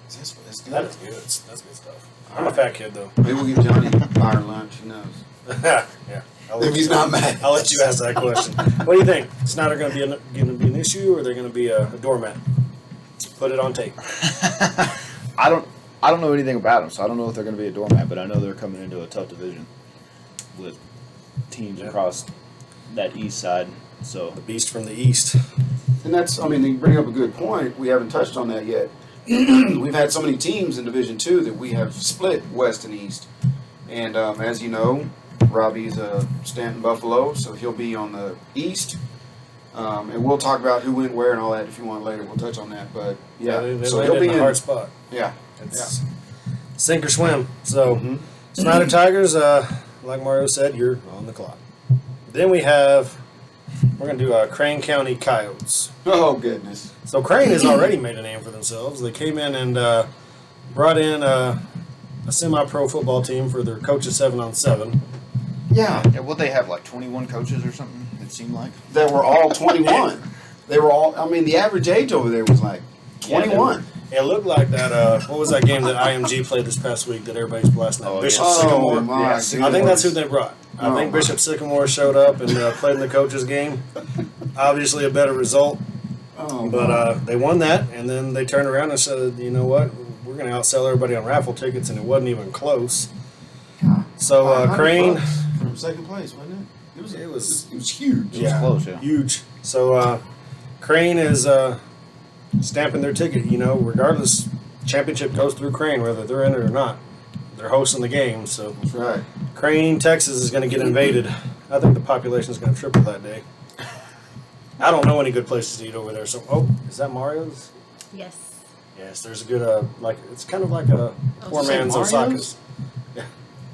That's good. That is good. That's good stuff. I'm a fat kid though. Maybe we'll give Johnny fire lunch. Who knows? Yeah. If he's not mad. I'll let you ask that question. What do you think? Snyder going to be an issue, or they're going to be a doormat? Put it on tape. I don't know anything about them, so I don't know if they're going to be a doormat, but I know they're coming into a tough division with teams across that east side. So The beast from the east. And that's, you bring up a good point. We haven't touched on that yet. We've had so many teams in Division 2 that we have split west and east. And as you know, Robbie's a Stanton Buffalo, so he'll be on the east. And we'll talk about who went where and all that if you want later. We'll touch on that. But yeah, they so landed he'll be in a hard spot. Yeah. It's sink or swim. So Mhm. Snyder Tigers, like Mario said, you're on the clock. Then we're going to do Crane County Coyotes. Oh, goodness. So Crane has already made a name for themselves. They came in and brought in a semi-pro football team for their coaches 7-on-7. Yeah, Yeah, what they have, like 21 coaches or something, it seemed like. that were all 21. They were all. I mean, the average age over there was like 21. It looked like that. What was that game that IMG played this past week that everybody's blasting out? Oh, Bishop yeah. Sycamore. my I think that's who they brought. I Oh, think my. Bishop Sycamore showed up and played in the coaches game. Obviously, a better result, Oh, but they won that, and then they turned around and said, "You know what? We're going to outsell everybody on raffle tickets," and it wasn't even close. God. So $500 Crane, from second place, wasn't it? It was- It was huge. It was close, yeah. huge. So Crane is stamping their ticket. You know, regardless, championship goes through Crane, whether they're in it or not. They're hosting the game, so That's right. Crane, Texas is going to get invaded. I think the population is going to triple that day. I don't know any good places to eat over there. So, is that Mario's? Yes. Yes, there's a good it's kind of like a poor Is that man's Mario's? Osaka's.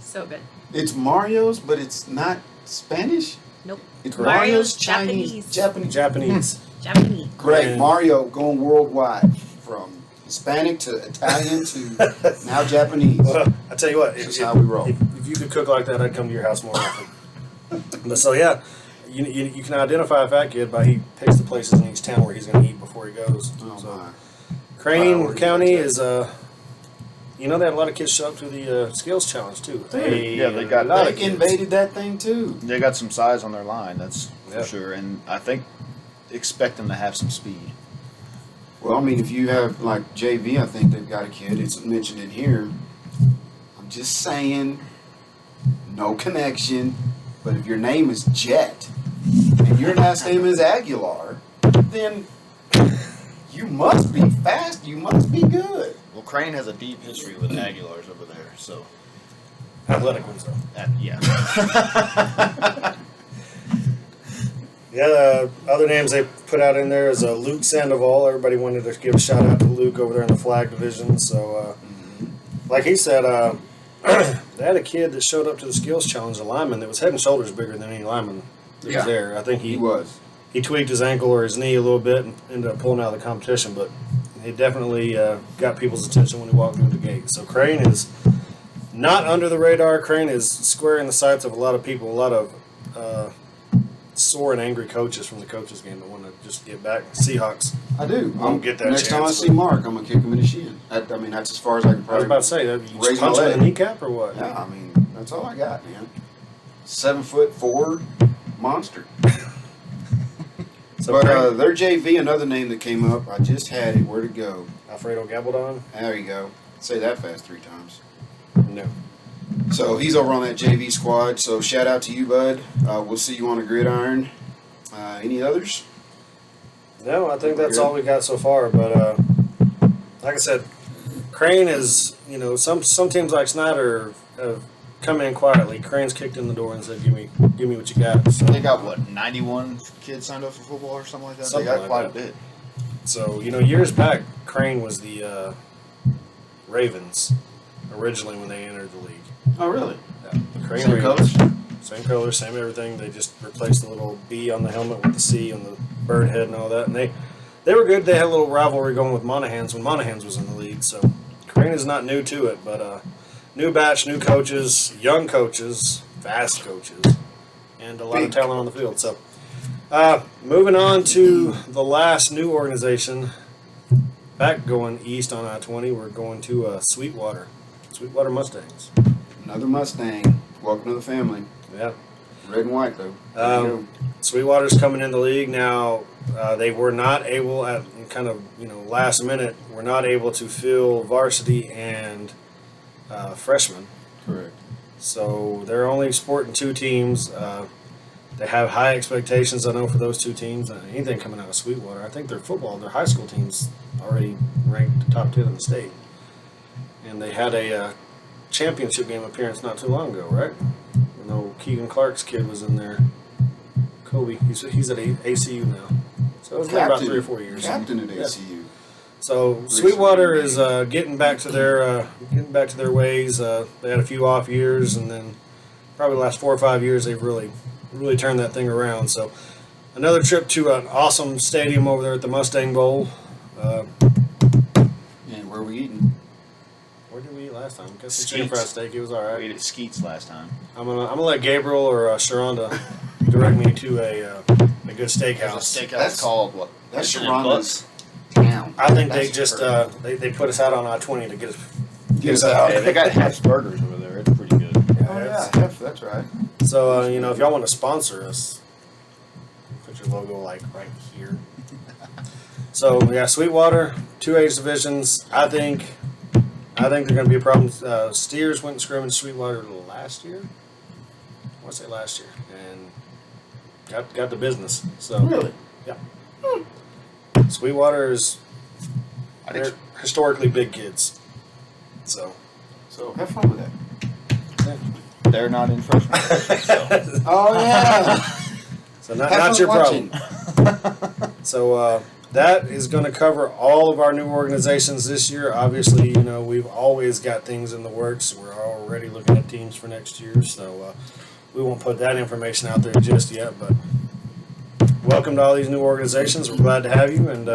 So good. It's Mario's, but it's not Spanish. Nope. It's Correct. Mario's Chinese, Japanese. Japanese. Japanese. Great. And- Mario going worldwide from Hispanic to Italian to now Japanese. Well, I tell you what, This is how we roll. If you could cook like that, I'd come to your house more often. But so yeah, you can identify a fat kid by he picks the places in each town where he's going to eat before he goes. Oh, So my. Crane Priority County check. is they had a lot of kids show up to the skills challenge too. Yeah, they got a lot of They kids. invaded that thing too. They got some size on their line, that's Yeah. for sure. And I think expect them to have some speed. Well, I mean, if you have like JV, I think they've got a kid. It's mentioned in here. I'm just saying, no connection. But if your name is Jet and your last name is Aguilar, then you must be fast. You must be good. Well, Crane has a deep history with Aguilars over there, so Athletic ones though. yeah. Yeah, the other names they put out in there is Luke Sandoval. Everybody wanted to give a shout out to Luke over there in the flag division. So, like he said, they had a kid that showed up to the skills challenge, a lineman that was head and shoulders bigger than any lineman that Yeah. was there. I think He was. he tweaked his ankle or his knee a little bit and ended up pulling out of the competition, but he definitely got people's attention when he walked through the gate. So Crane is not under the radar. Crane is square in the sights of a lot of people, a lot of sore and angry coaches from the coaches game that want to just get back. Seahawks. I do. Won't get that Next time I chance, see Mark, I'm gonna kick him in the shin. I mean, that's as far as I can I was probably. about to say that you Raise just my punch him in leg. the kneecap or what? Yeah, I mean, that's all I got, man. 7'4" monster. So But Crane, their JV, another name that came up. I just had it. Where'd it go? Alfredo Gabaldon? There you go. Say that fast 3 times. No. So he's over on that JV squad. So shout out to you, bud. We'll see you on a gridiron. Any others? No, I think that's all we got so far. But like I said, Crane is, some teams like Snyder have come in quietly. Crane's kicked in the door and said, "Give me what you got." So, They got what, 91 kids signed up for football or something like that? Something They got like quite that. a bit. so years back, Crane was the Ravens originally when they entered the league. Oh, really? Yeah, the Crane Same Ravens. colors? Same color, same everything. They just replaced the little B on the helmet with the C on the bird head and all that. And they were good. They had a little rivalry going with Monahans when Monahans was in the league. So Crane is not new to it, but new batch, new coaches, young coaches, fast coaches, and a lot of Big talent on the field. So moving on to the last new organization. Back going east on I-20, we're going to Sweetwater Mustangs. Another Mustang. Welcome to the family. Yeah. Red and white, though. There you Sweetwater's coming in the league now. They were not able at kind of last minute. Were not able to fill varsity and freshman. go. Correct. So they're only sporting 2 teams. They have high expectations, I know, for those 2 teams. Anything coming out of Sweetwater, I think their high school team's already ranked top 10 in the state. And they had a championship game appearance not too long ago, right? I know Keegan Clark's kid was in there. Kobe, he's at ACU now. So it's been about 3 or 4 years. Captain at Yeah. ACU. So Sweetwater is getting back to their ways. They had a few off years, and then probably the last 4 or 5 years they've really turned that thing around. So another trip to an awesome stadium over there at the Mustang Bowl. And where we eating? Where did we eat last time. Got some chicken fried steak. It was all We right. ate at Skeets last time. I'm gonna let Gabriel or Sharonda direct me to a good There's a steakhouse. steakhouse That's- called what? That's Mission and Sharonda's Butts? town. I think they That's just her. they put us out on I-20 to get us. Get us out. Hey, they got Hef's Burgers over there. It's pretty good. Oh yeah, Hef, that's right. So if y'all want to sponsor us, put your logo like right here. So yeah, Sweetwater, 2H divisions. I think they're going to be a problem. Steers went and scrimmaged Sweetwater last year. I want to say last year, and got the business. So Really? Sweetwater is I they're think historically big kids. So So have fun with that. they're not in freshman. So. Oh yeah. so not Have fun your watching. problem. So that is going to cover all of our new organizations this year. Obviously, we've always got things in the works. We're already looking at teams for next year, so we won't put that information out there just yet. But welcome to all these new organizations. We're glad to have you, and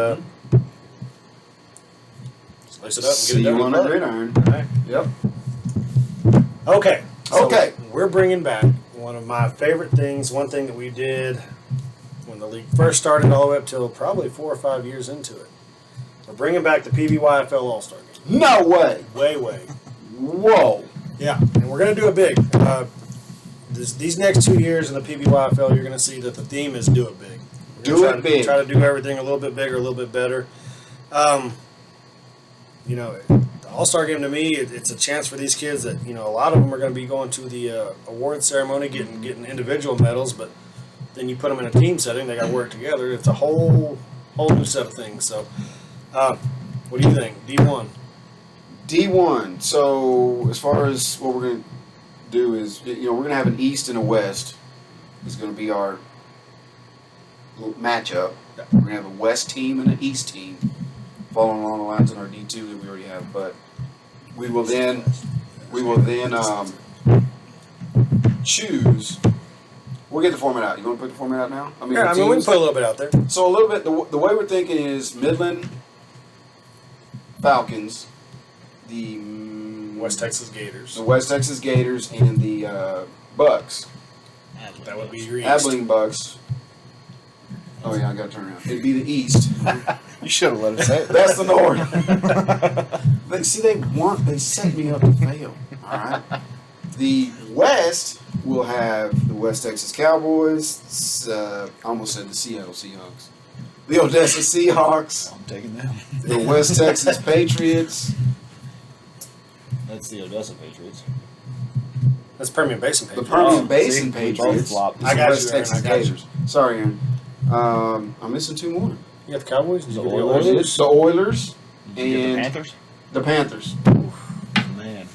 slice it up and See get it you done. on the gridiron. All right. Yep. Okay. So Okay. We're bringing back one of my favorite things. One thing that we did when the league first started, all the way up till probably 4 or 5 years into it. We're bringing back the PBYFL All-Star Game. No way. Way. Whoa. Yeah, and we're going to do it big. These next 2 years in the PBYFL, you're going to see that the theme is do it big. We're Do gonna it try to- big. Try to do everything a little bit bigger, a little bit better. The All-Star Game to me, it's a chance for these kids that, a lot of them are going to be going to the award ceremony, getting individual medals, but then you put them in a team setting, they got to work together. It's a whole new set of things. So, what do you think? D1. D1. So as far as what we're going to do is, we're going to have an East and a West. Is going to be our little matchup. We're going to have a West team and an East team, following along the lines in our D2 that we already have. But we will then choose. We'll get the format out. You want to put the format out now? Yeah, the we can teams? put a little bit out there. So a little bit, the way we're thinking is Midland Falcons, the West Texas Gators. the West Texas Gators, and the Bucks, That would be your East. Abilene Bucks. Oh yeah, I got to turn around. It'd be the East. You should have let us say it. That's the North. They set me up to fail. All right. The West will have the West Texas Cowboys. I almost said the Seattle Seahawks. The Odessa Seahawks. I'm taking them. The West Texas Patriots. That's the Odessa Patriots. That's Permian Basin The Patriots. Permian Basin see, we both Patriots. flopped. I the got West you, Aaron, Texas I got you. Gators. Sorry, Aaron. I'm missing two more. You got the Cowboys? Did you The get the Oilers? Oilers? The Oilers Did you get the and Panthers? the Panthers. Man.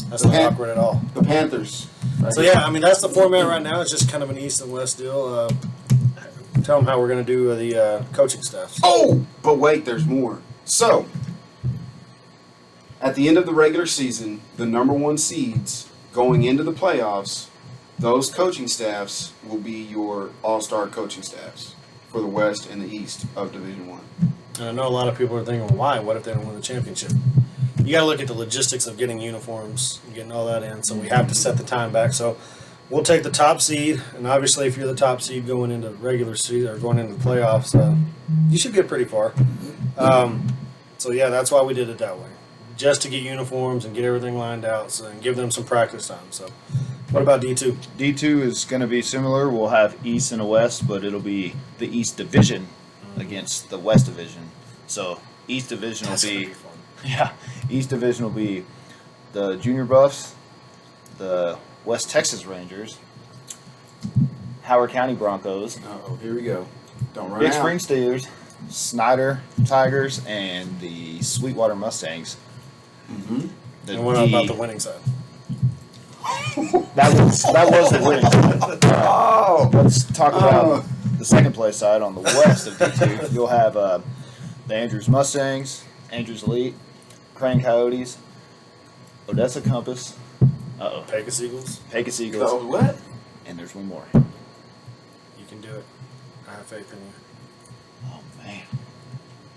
That's The not Pan- awkward at all. The Panthers. Right So here. yeah, that's the format right now. It's just kind of an East and West deal. Tell them how we're going to do the coaching staff. Oh, but wait, there's more. So, at the end of the regular season, the number one seeds going into the playoffs, those coaching staffs will be your all-star coaching staffs for the West and the East of Division One. And I know a lot of people are thinking, well, why? What if they don't win the championship? You got to look at the logistics of getting uniforms and getting all that in. So we have to set the time back. So we'll take the top seed, and obviously, if you're the top seed going into regular season or going into the playoffs, you should get pretty far. So yeah, that's why we did it that way, just to get uniforms and get everything lined out, and give them some practice time. So, what about D2? D2 is going to be similar. We'll have East and a West, but it'll be the East Division against the West Division. So East Division That's will gonna be be fun. East Division will be the Junior Buffs, the West Texas Rangers, Howard County Broncos, Oh, here we go. Don't run Big out. Spring Steelers, Snyder Tigers, and the Sweetwater Mustangs. Mm-hmm. The And what D- about the winning side? That was the winning side. Oh, Let's talk about the second place side on the west of D2. You'll have the Andrews Mustangs, Andrews Elite, Crane Coyotes, Odessa Compass, Pegasus Eagles. Pegasus Eagles, the what? and there's one more. You can do it. I have faith in you. Oh man,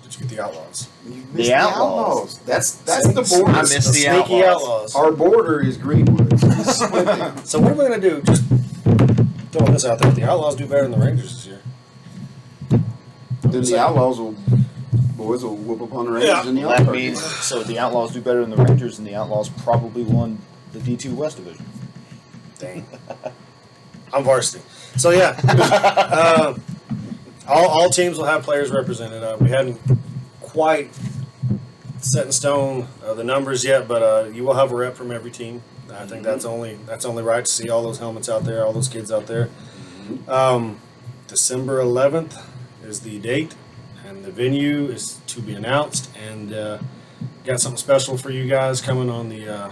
Did you get the Outlaws? You missed The Outlaws. That's the border. I missed the Sneaky Outlaws. Outlaws. Our border is Greenwood. It's splitting. So what are we gonna do? Just throwing this out there. The Outlaws do better than the Rangers this year. Then the Outlaws boys will whoop up on the Rangers Yeah. in the That All-Star means game. so the Outlaws do better than the Rangers, and the Outlaws probably won the D2 West Division. Dang. I'm varsity. So yeah, all teams will have players represented. We hadn't quite set in stone the numbers yet, but you will have a rep from every team. I think that's only right to see all those helmets out there, all those kids out there. December 11th is the date, and the venue is to be announced. And got something special for you guys coming on the.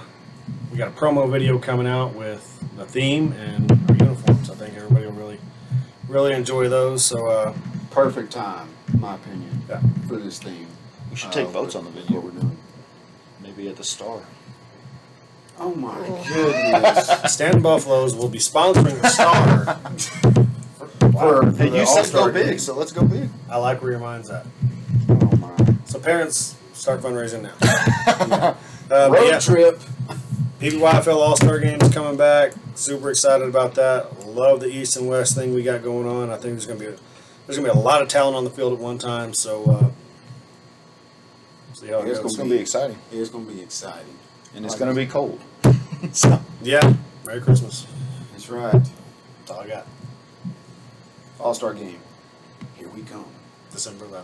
We got a promo video coming out with the theme and our uniforms. I think everybody will really enjoy those. So Perfect time, in my opinion, Yeah. for this theme. We should take votes on the What video. we're doing. Maybe at the Star. Oh my goodness! Stanton Buffaloes will be sponsoring the Star. For Hey, the you said All-Star go big, game. so let's go big. I like where your mind's at. Oh my! So parents, start fundraising now. But Road yeah, trip. PBYFL All-Star Game is coming back. Super excited about that. Love the East and West thing we got going on. I think there's gonna be a lot of talent on the field at one time. So see how it It's goes. It's going to be exciting, It's gonna be exciting. and it's going to be cold. So, Yeah. Merry Christmas. That's right. That's all I got. All-Star game. Here we come. December 11th.